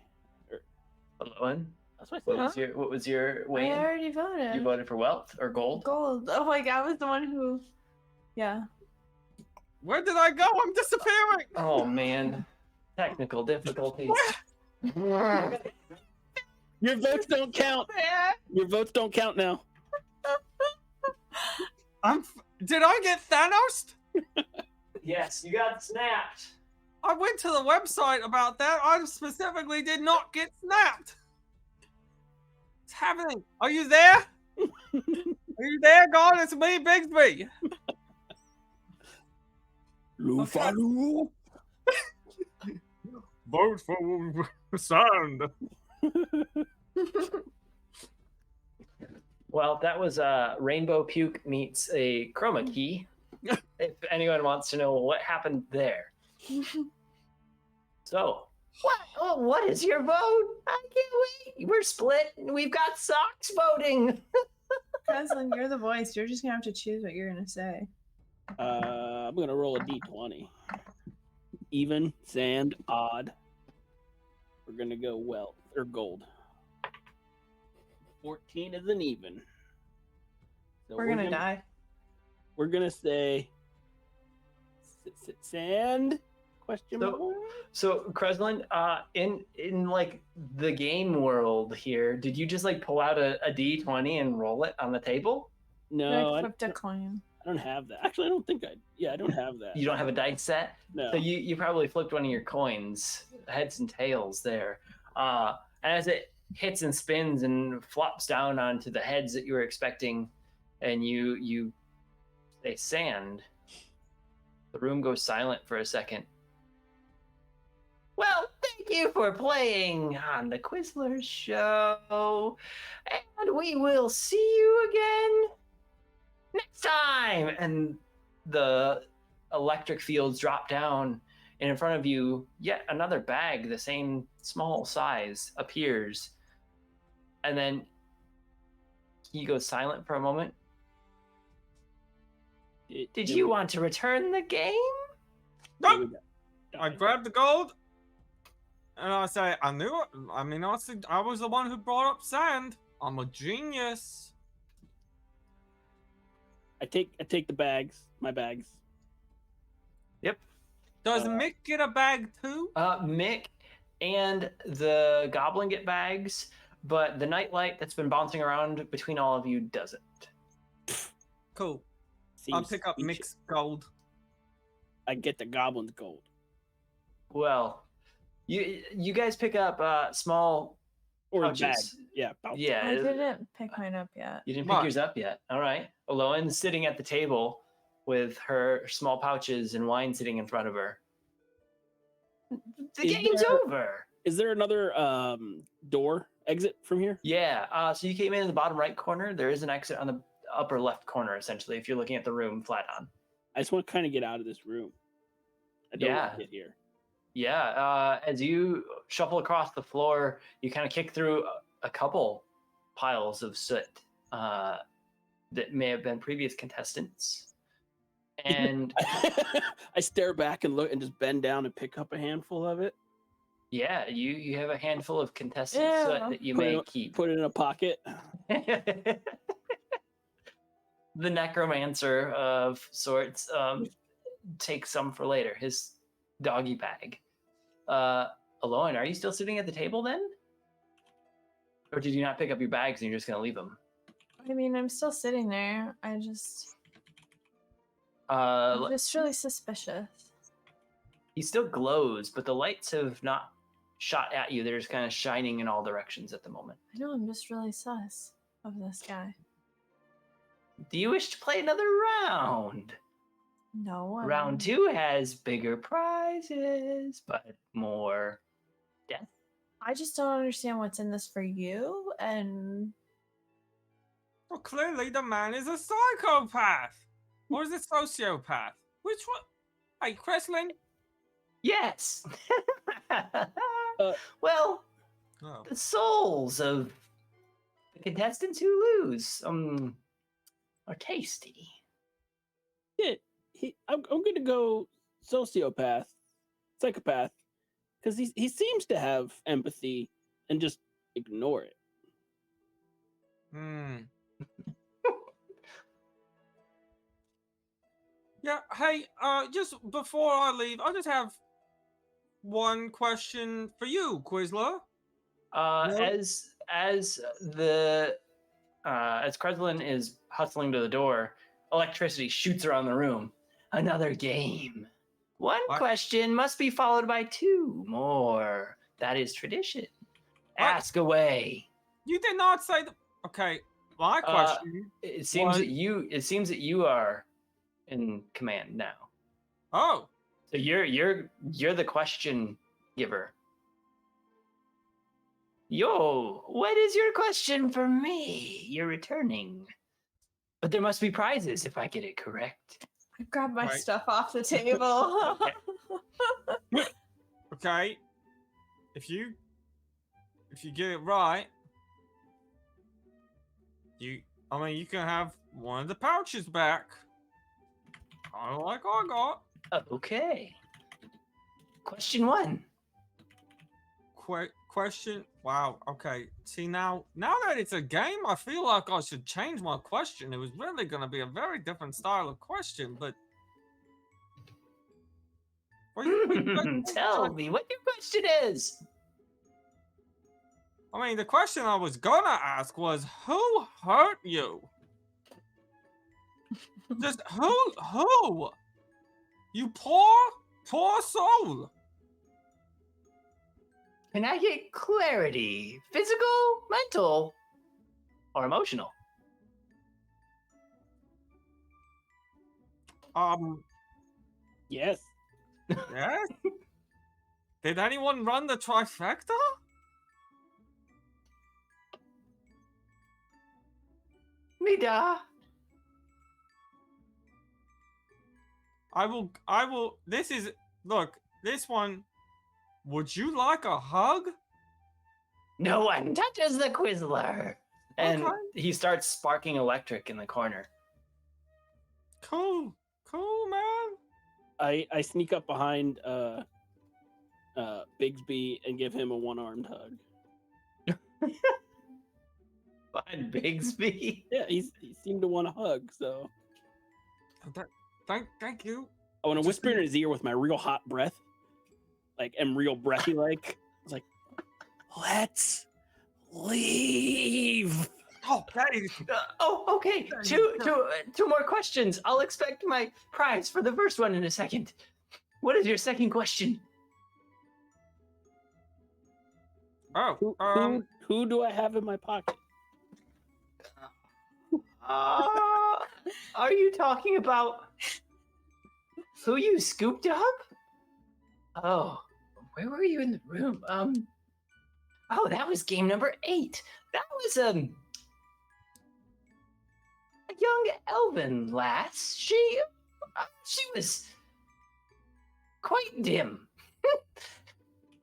Owen, That's what I said. what was your I weight? already voted. You voted for wealth or gold? Gold. Oh my god, I was the one who. Yeah. Where did I go? I'm disappearing. Oh man, technical difficulties. Your votes don't count. Your votes don't count now. Did I get Thanos? Yes, you got snapped. I went to the website about that. I specifically did not get snapped. What's happening? Are you there? Are you there, God? It's me, Bigsby. Lufa-Lu. Vote for sand. Well, that was Rainbow Puke meets a chroma key. If anyone wants to know what happened there. So, what is your vote? I can't wait. We're split. And we've got socks voting. Preslin, you're the voice. You're just gonna have to choose what you're gonna say. I'm gonna roll a d20. Even, sand, odd. We're gonna go wealth or gold. 14 is an even. So We're gonna die. We're gonna say sand? Question So- mark? So, Kreslin, in like the game world here, did you just like pull out a d20 and roll it on the table? No, Like, flipped a coin. I don't have that. Actually, I don't think I. Yeah, I don't have that. You don't have a dice set? No. So you probably flipped one of your coins, heads and tails there. And as it hits and spins and flops down onto the heads that you were expecting, and you say sand, the room goes silent for a second. Well, thank you for playing on the Quizler Show, and we will see you again next time. And the electric fields drop down, and in front of you, yet another bag, the same small size, appears. And then he goes silent for a moment. Did you want to return the game? Nope. I grab the gold and I say, I knew it. I mean, I was the one who brought up sand. I'm a genius. I take the bags, my bags. Yep. Does Mick get a bag too? Mick and the goblin get bags, but the nightlight that's been bouncing around between all of you doesn't. Cool. I'll pick up Mick's gold. I get the goblin's gold. Well, you guys pick up small Or pouches. bag. Yeah, pouch. Yeah. I didn't pick mine up yet. You didn't pick yours up yet. All right. Aloan's sitting at the table with her small pouches and wine sitting in front of her. The game's over. Is there another door exit from here? Yeah. So you came in the bottom right corner. There is an exit on the upper left corner, essentially, if you're looking at the room flat on. I just want to kind of get out of this room. I don't want to get here. Yeah. As you shuffle across the floor, you kind of kick through a couple piles of soot that may have been previous contestants. And I stare back and look and just bend down and pick up a handful of it. yeah, you have a handful of contestant soot that you may keep. Put it in a pocket. The necromancer of sorts takes some for later. His doggy bag. Aloan, are you still sitting at the table then? Or did you not pick up your bags and you're just going to leave them? I mean, I'm still sitting there. I'm just really suspicious. He still glows, but the lights have not shot at you. They're just kind of shining in all directions at the moment. I know, I'm just really sus of this guy. Do you wish to play another round? No. Round 2 has bigger prizes, but more death. I just don't understand what's in this for you, and Well, clearly the man is a psychopath. Or is it sociopath? Which one? Hey, Kreslin? Yes. Well, Oh. the souls of the contestants who lose are tasty. Yeah, I'm going to go psychopath, because he seems to have empathy and just ignore it. Yeah, hey, just before I leave, I just have one question for you, Quizler. As Kreslin is hustling to the door, electricity shoots around the room. Another game. One question must be followed by 2 more. That is tradition. Ask away. You did not say the. Okay, my question. It seems that you are in command now. Oh. So you're the question giver. Yo, what is your question for me? You're returning. But there must be prizes if I get it correct. I grabbed my stuff off the table. Okay. If you get it right, you can have one of the pouches back. Kind of like I got. Okay. Question 1. Question. Wow. Okay. See, now that it's a game, I feel like I should change my question. It was really going to be a very different style of question, but. Tell me what your question is. I mean, the question I was gonna ask was, who hurt you? Just who? You poor soul. Can I get clarity? Physical, mental, or emotional? Yes. Yes. Did anyone run the trifecta? Mida. I will, look, this one, would you like a hug? No one touches the Quizler. And Okay. he starts sparking electric in the corner. Cool, man. I sneak up behind Bigsby and give him a one-armed hug. Behind Bigsby. Yeah, he seemed to want a hug, so Thank you. I want to whisper in his ear with my real hot breath, like, and real breathy, like, I was like, "Let's leave." Oh, that is. Okay. Two more questions. I'll expect my prize for the first one in a second. What is your second question? Oh, Who do I have in my pocket? Are you talking about who you scooped up? Oh, where were you in the room? Oh, that was game number 8. That was a young elven lass. She was quite dim.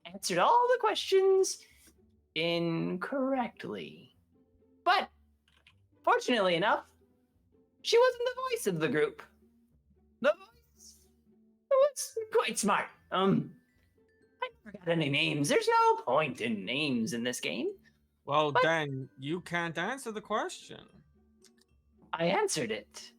Answered all the questions incorrectly. But fortunately enough, she wasn't the voice of the group. The voice was quite smart. I never got any names. There's no point in names in this game. Well, then you can't answer the question. I answered it.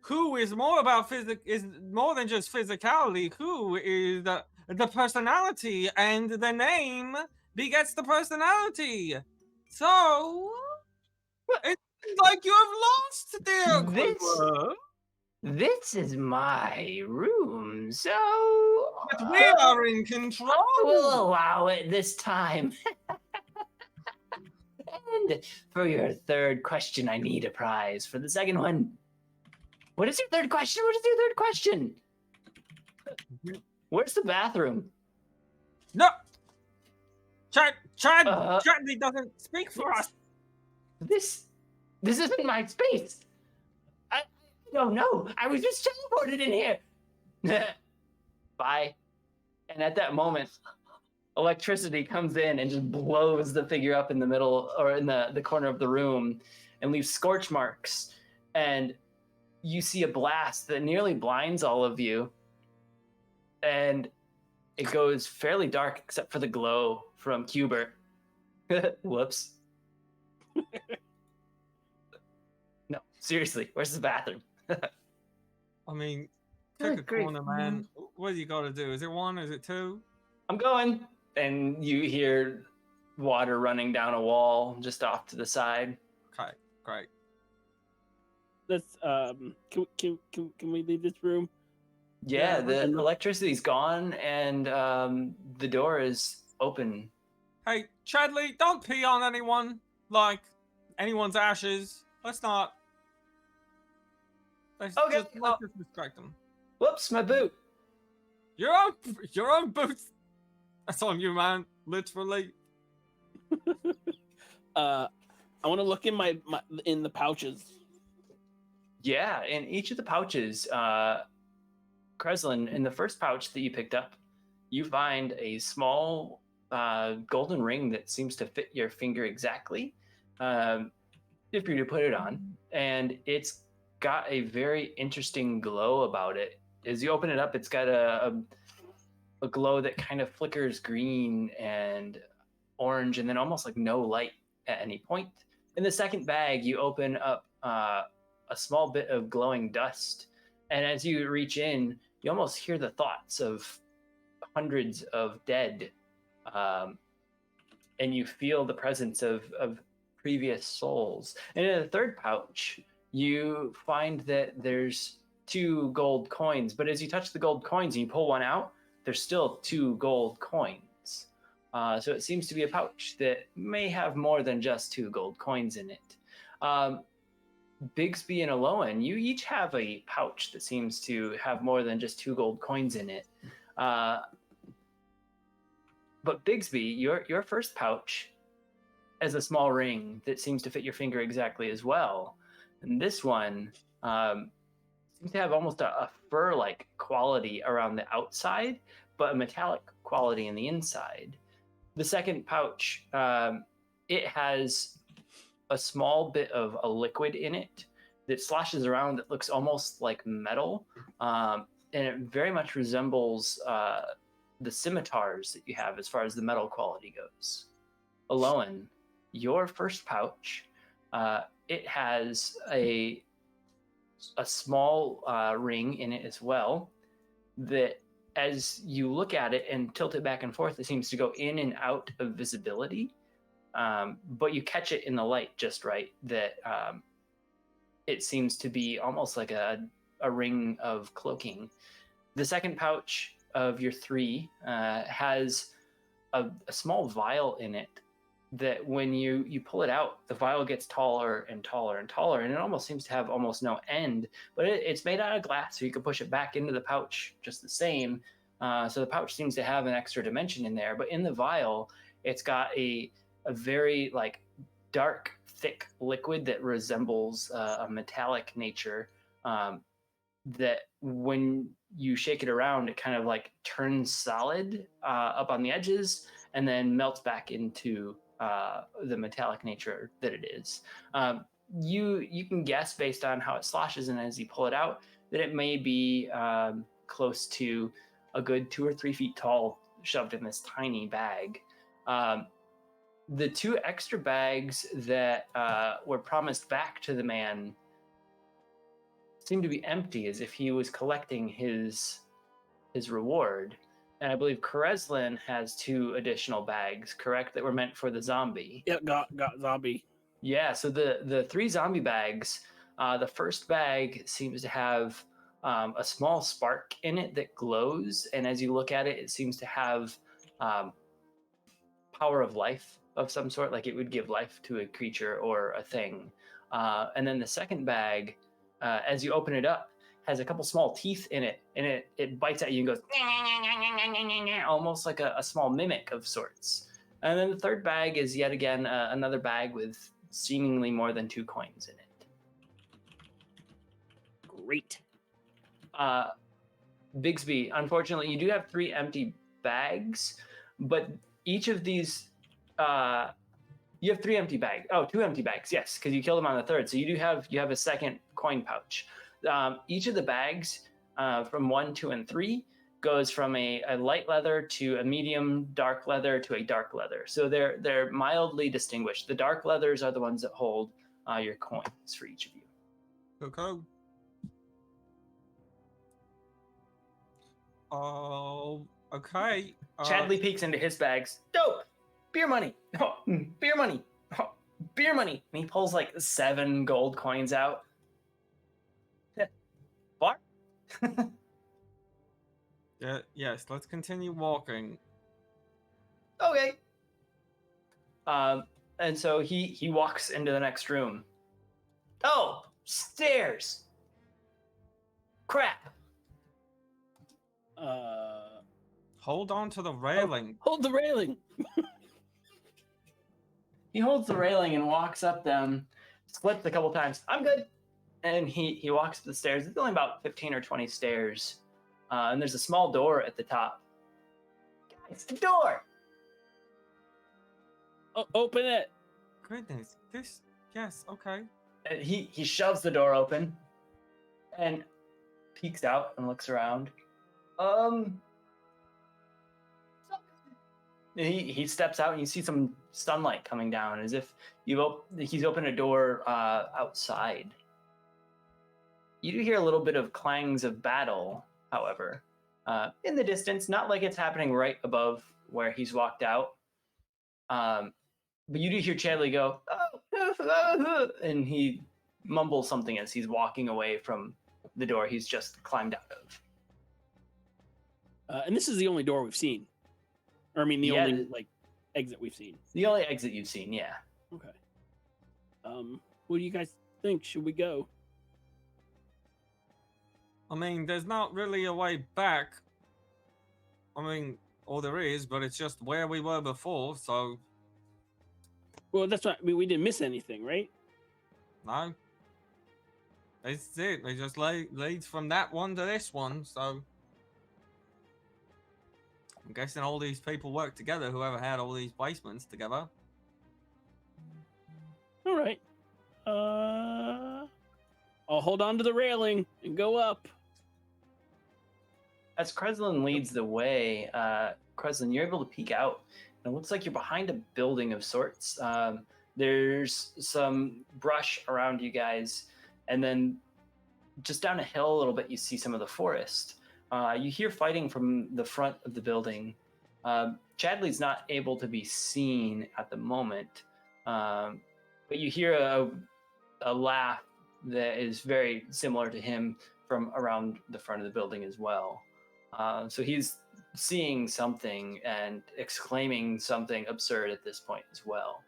Who is more about is more than just physicality. Who is the personality, and the name begets the personality. So it's like you have lost, dear Quizler. This is my room, so But we are in control. I will allow it this time. And for your third question, I need a prize. For the second one, what is your third question? What is your third question? Where's the bathroom? No, Chad Chadley doesn't speak for us. This isn't my space. I don't know. I was just teleported in here. Bye. And at that moment, electricity comes in and just blows the figure up in the middle or in the corner of the room and leaves scorch marks. And you see a blast that nearly blinds all of you. And it goes fairly dark except for the glow from Cubert. Whoops. No, seriously, where's the bathroom? I mean, pick a Good grief, corner, man. What do you got to do? Is it 1? Is it 2? I'm going. And you hear water running down a wall just off to the side. Okay, great. Let's can we leave this room? Yeah, the electricity's gone and the door is open. Hey, Chadley, don't pee on anyone, like anyone's ashes. Let's not. Let's just respect them. Whoops, my boot. Your own boots. That's on you, man. Literally. I want to look in my in the pouches. Yeah, in each of the pouches, Kreslin, in the first pouch that you picked up, you find a small golden ring that seems to fit your finger exactly. If you to put it on, and it's got a very interesting glow about it. As you open it up, it's got a glow that kind of flickers green and orange, and then almost like no light at any point. In the second bag, you open up a small bit of glowing dust, and as you reach in, you almost hear the thoughts of hundreds of dead, and you feel the presence of previous souls. And in the third pouch, you find that there's 2 gold coins, but as you touch the gold coins and you pull one out, there's still 2 gold coins. So it seems to be a pouch that may have more than just 2 gold coins in it. Bigsby and Aloan, you each have a pouch that seems to have more than just 2 gold coins in it. But Bigsby, your first pouch has a small ring that seems to fit your finger exactly as well. And this one seems to have almost a fur-like quality around the outside, but a metallic quality in the inside. The second pouch, it has a small bit of a liquid in it that slashes around that looks almost like metal, and it very much resembles the scimitars that you have as far as the metal quality goes. Aloan, your first pouch, it has a small ring in it as well that, as you look at it and tilt it back and forth, it seems to go in and out of visibility. But you catch it in the light just right, that it seems to be almost like a ring of cloaking. The second pouch of your 3 has a small vial in it that when you pull it out, the vial gets taller and taller and taller, and it almost seems to have almost no end, but it's made out of glass, so you can push it back into the pouch just the same. So the pouch seems to have an extra dimension in there, but in the vial, it's got a very like dark, thick liquid that resembles a metallic nature, that when you shake it around, it kind of like turns solid up on the edges and then melts back into the metallic nature that it is. You can guess based on how it sloshes and as you pull it out that it may be close to a good 2 or 3 feet tall, shoved in this tiny bag. The 2 extra bags that were promised back to the man seem to be empty, as if he was collecting his reward. And I believe Kreslin has 2 additional bags, correct, that were meant for the zombie. Yep, got zombie. Yeah, so the 3 zombie bags, the first bag seems to have a small spark in it that glows, and as you look at it, it seems to have power of life of some sort, like it would give life to a creature or a thing. And then the second bag, as you open it up, has a couple small teeth in it, and it bites at you and goes almost like a small mimic of sorts. And then the third bag is yet again another bag with seemingly more than 2 coins in it. Great. Bigsby, unfortunately, you do have 3 empty bags, but each of these, you have 3 empty bags. Oh, 2 empty bags, yes, because you killed him on the third. So you have a second coin pouch. Each of the bags from 1, 2, and 3 goes from a light leather to a medium dark leather to a dark leather. So they're mildly distinguished. The dark leathers are the ones that hold your coins for each of you. Okay. Oh, okay. Chadley peeks into his bags. Dope! Beer money! Oh, beer money! Oh, beer money! And he pulls like 7 gold coins out. Bar? Yeah, yes, let's continue walking. Okay. And so he walks into the next room. Oh, stairs! Crap! Hold on to the railing. Hold the railing. He holds the railing and walks up them, slips a couple times. I'm good. And he walks up the stairs. It's only about 15 or 20 stairs. And there's a small door at the top. Guys, the door! Open it. Goodness, this. Yes, okay. And he shoves the door open and peeks out and looks around. He steps out and you see some sunlight coming down, as if he's opened a door outside. You do hear a little bit of clangs of battle, however, in the distance, not like it's happening right above where he's walked out. But you do hear Chadley go, oh, and he mumbles something as he's walking away from the door he's just climbed out of. And this is the only door we've seen. Or I mean, the only exit we've seen. The only exit you've seen, yeah. Okay. What do you guys think? Should we go? I mean, there's not really a way back. I mean, or there is, but it's just where we were before, so Well, that's what I mean. We didn't miss anything, right? no. That's it. They just leads from that one to this one, so I'm guessing all these people work together, whoever had all these basements together. All right. I'll hold on to the railing and go up. As Kreslin leads the way, Kreslin, you're able to peek out. And it looks like you're behind a building of sorts. There's some brush around you guys. And then just down a hill a little bit, you see some of the forest. You hear fighting from the front of the building. Chadley's not able to be seen at the moment. But you hear a laugh that is very similar to him from around the front of the building as well. So he's seeing something and exclaiming something absurd at this point as well.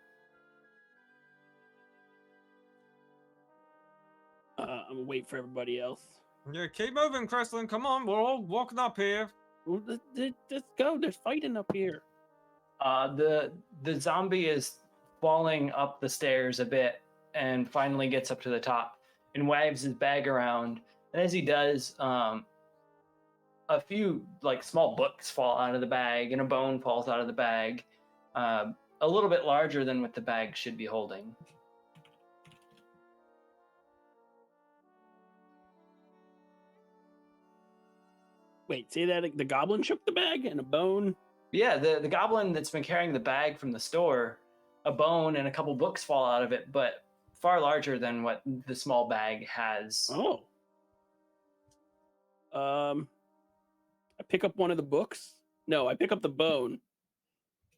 I'm gonna wait for everybody else. Yeah, keep moving, Kreslin. Come on, we're all walking up here. Well, let's go. There's fighting up here. The zombie is falling up the stairs a bit and finally gets up to the top and waves his bag around. And as he does, a few like small books fall out of the bag and a bone falls out of the bag, a little bit larger than what the bag should be holding. Wait, say that the goblin shook the bag and a bone. Yeah, the goblin that's been carrying the bag from the store, a bone and a couple books fall out of it, but far larger than what the small bag has. Oh. I pick up one of the books. No, I pick up the bone.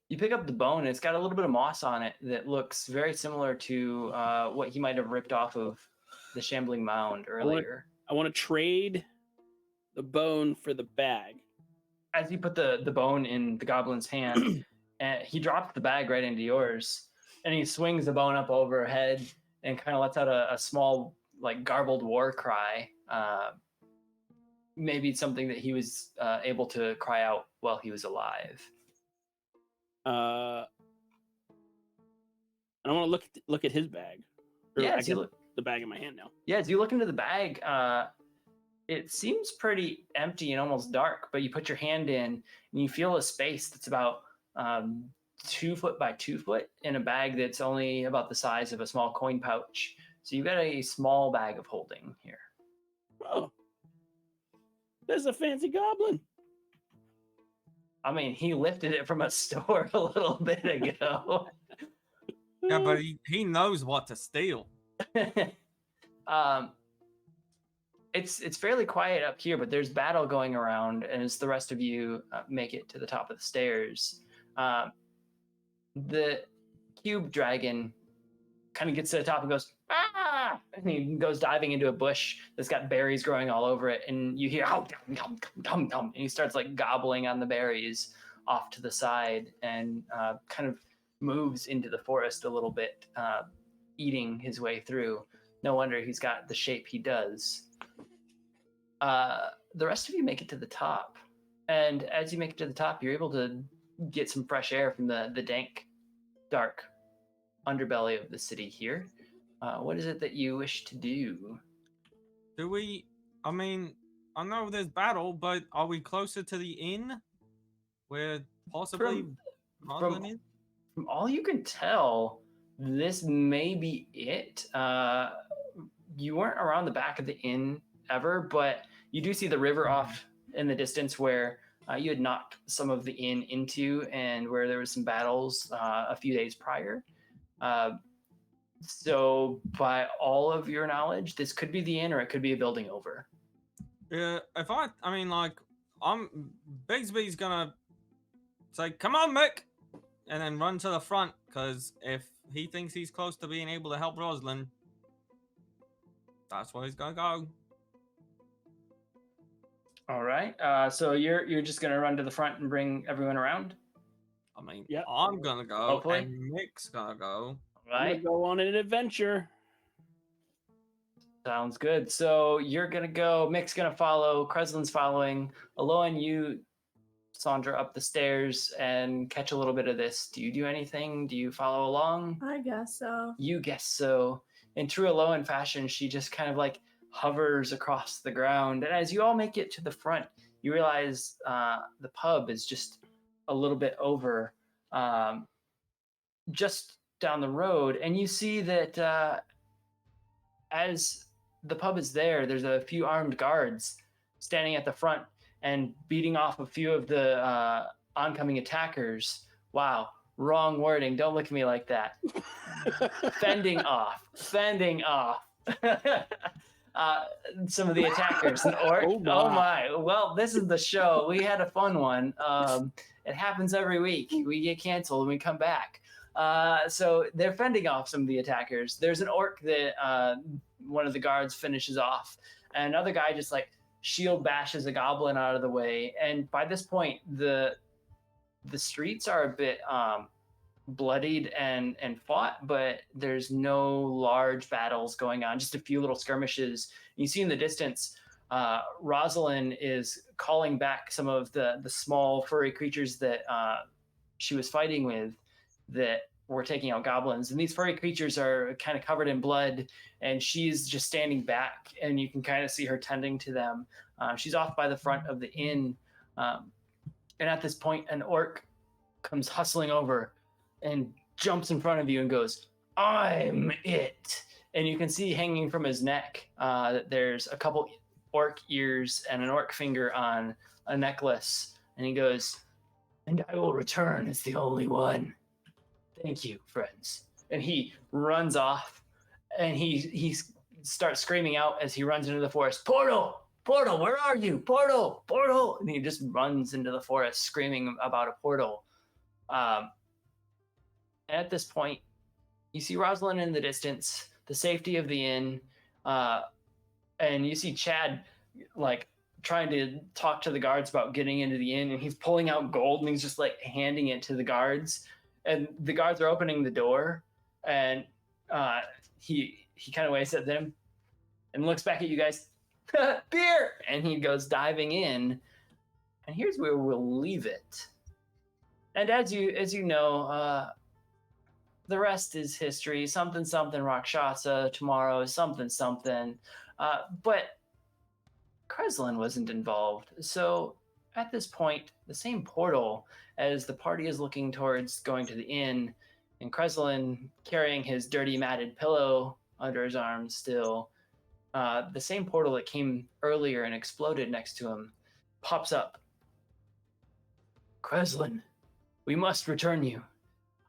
You pick up the bone, and it's got a little bit of moss on it that looks very similar to what he might have ripped off of the shambling mound earlier. I want to trade the bone for the bag. As you put the bone in the goblin's hand, and he drops the bag right into yours, and he swings the bone up overhead and kind of lets out a small, like, garbled war cry. Maybe something that he was able to cry out while he was alive. I want to look at his bag. Yeah, I get the bag in my hand now. Yeah, as you look into the bag, it seems pretty empty and almost dark, but you put your hand in and you feel a space that's about 2 foot by 2 foot in a bag that's only about the size of a small coin pouch. So you've got a small bag of holding here. Oh, there's a fancy goblin. I mean, he lifted it from a store a little bit ago. Yeah, but he knows what to steal. It's fairly quiet up here, but there's battle going around, and as the rest of you make it to the top of the stairs, the cube dragon kind of gets to the top and goes, ah! And he goes diving into a bush that's got berries growing all over it, and you hear, oh, dum, dum, dum, and he starts like gobbling on the berries off to the side and kind of moves into the forest a little bit, eating his way through. No wonder he's got the shape he does. The rest of you make it to the top, and as you make it to the top, you're able to get some fresh air from the dank, dark underbelly of the city here. What is it that you wish to do? I mean, I know there's battle, but are we closer to the inn where possibly Roslyn is? From all you can tell, this may be it. You weren't around the back of the inn ever, but you do see the river off in the distance where you had knocked some of the inn into, and where there was some battles a few days prior. So by all of your knowledge, this could be the inn, or it could be a building over. Yeah, I mean, like, Bigsby's gonna say, come on, Mick, and then run to the front, because if he thinks he's close to being able to help Rosalind, that's where he's gonna go. All right. So you're just gonna run to the front and bring everyone around? I mean, Yep. I'm gonna go, Hopefully. and Mick's gonna go. All right. I'm gonna go on an adventure. Sounds good. So you're gonna go. Mick's gonna follow. Kreslin's following. Aloan, you saunter up the stairs and catch a little bit of this. Do you do anything? Do you follow along? I guess so. You guess so. In true Aloan fashion, she just kind of like hovers across the ground. And as you all make it to the front, you realize the pub is just a little bit over, just down the road. And you see that as the pub is there, there's a few armed guards standing at the front and beating off a few of the oncoming attackers. Wow, wrong wording. Don't look at me like that. Fending off. Some of the attackers. An orc. Oh my. Well, this is the show. We had a fun one. It happens every week. We get canceled and we come back. So they're fending off some of the attackers. There's an orc that one of the guards finishes off. And another guy just like shield bashes a goblin out of the way. And by this point, the streets are a bit bloodied and fought, but there's no large battles going on, just a few little skirmishes. You see in the distance, Rosalind is calling back some of the small furry creatures that she was fighting with that were taking out goblins. And these furry creatures are kind of covered in blood, and she's just standing back, and you can kind of see her tending to them. She's off by the front of the inn. And at this point, an orc comes hustling over and jumps in front of you and goes, "I'm it." And you can see hanging from his neck that there's a couple orc ears and an orc finger on a necklace. And he goes, "And I will return as the only one. Thank you, friends." And he runs off, and he starts screaming out as he runs into the forest, "Portal! Portal, where are you? Portal! Portal!" And he just runs into the forest screaming about a portal. At this point, you see Rosalind in the distance, the safety of the inn, and you see Chad like trying to talk to the guards about getting into the inn, and he's pulling out gold and he's just like handing it to the guards. And the guards are opening the door, and he kind of waves at them and looks back at you guys. "Beer!" And he goes diving in. And here's where we'll leave it. And as you know, the rest is history. Something Rakshasa. Tomorrow is something. But Kreslin wasn't involved. So at this point, the same portal as the party is looking towards going to the inn, and Kreslin carrying his dirty matted pillow under his arm still, the same portal that came earlier and exploded next to him pops up. "Kreslin, we must return you.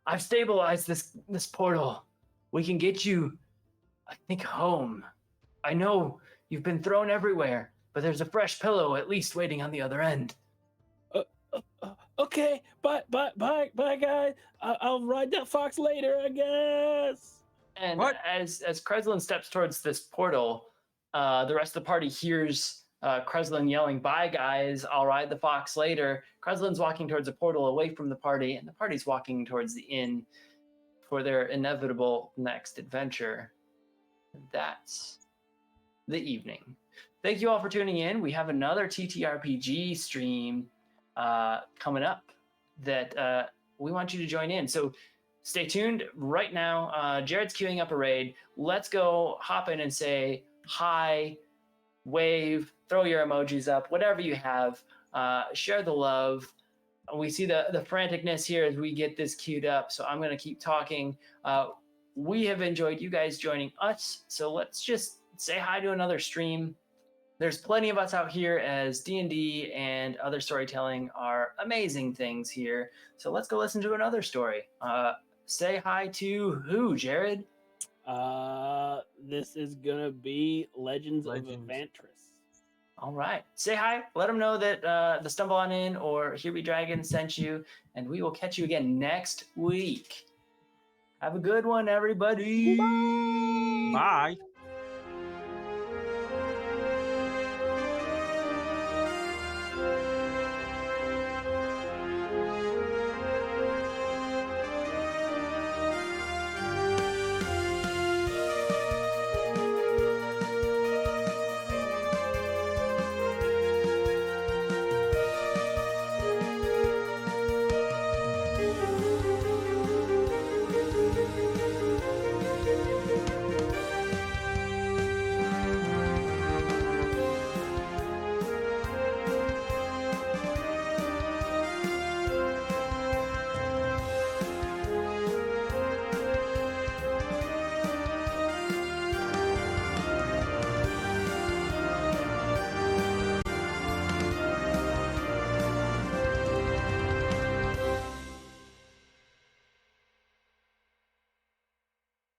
I've stabilized this portal. We can get you, I think, home. I know you've been thrown everywhere, but there's a fresh pillow at least waiting on the other end." Okay, bye, guys. I'll ride that fox later, I guess. And What? as Kreslin steps towards this portal, the rest of the party hears Kreslin yelling, "Bye, guys. I'll ride the fox later." Kreslin's walking towards a portal away from the party, and the party's walking towards the inn for their inevitable next adventure. And that's the evening. Thank you all for tuning in. We have another TTRPG stream coming up that we want you to join in. So stay tuned. Right now, Jared's queuing up a raid. Let's go hop in and say hi, wave, throw your emojis up, whatever you have. Share the love. We see the franticness here as we get this queued up. So I'm going to keep talking. We have enjoyed you guys joining us. So let's just say hi to another stream. There's plenty of us out here as D&D and other storytelling are amazing things here. So let's go listen to another story. Say hi to who, Jared? This is gonna be Legends of Evantris. All right. Say hi. Let them know that the Stumble On In or Here Be Dragon sent you, and we will catch you again next week. Have a good one, everybody. Bye.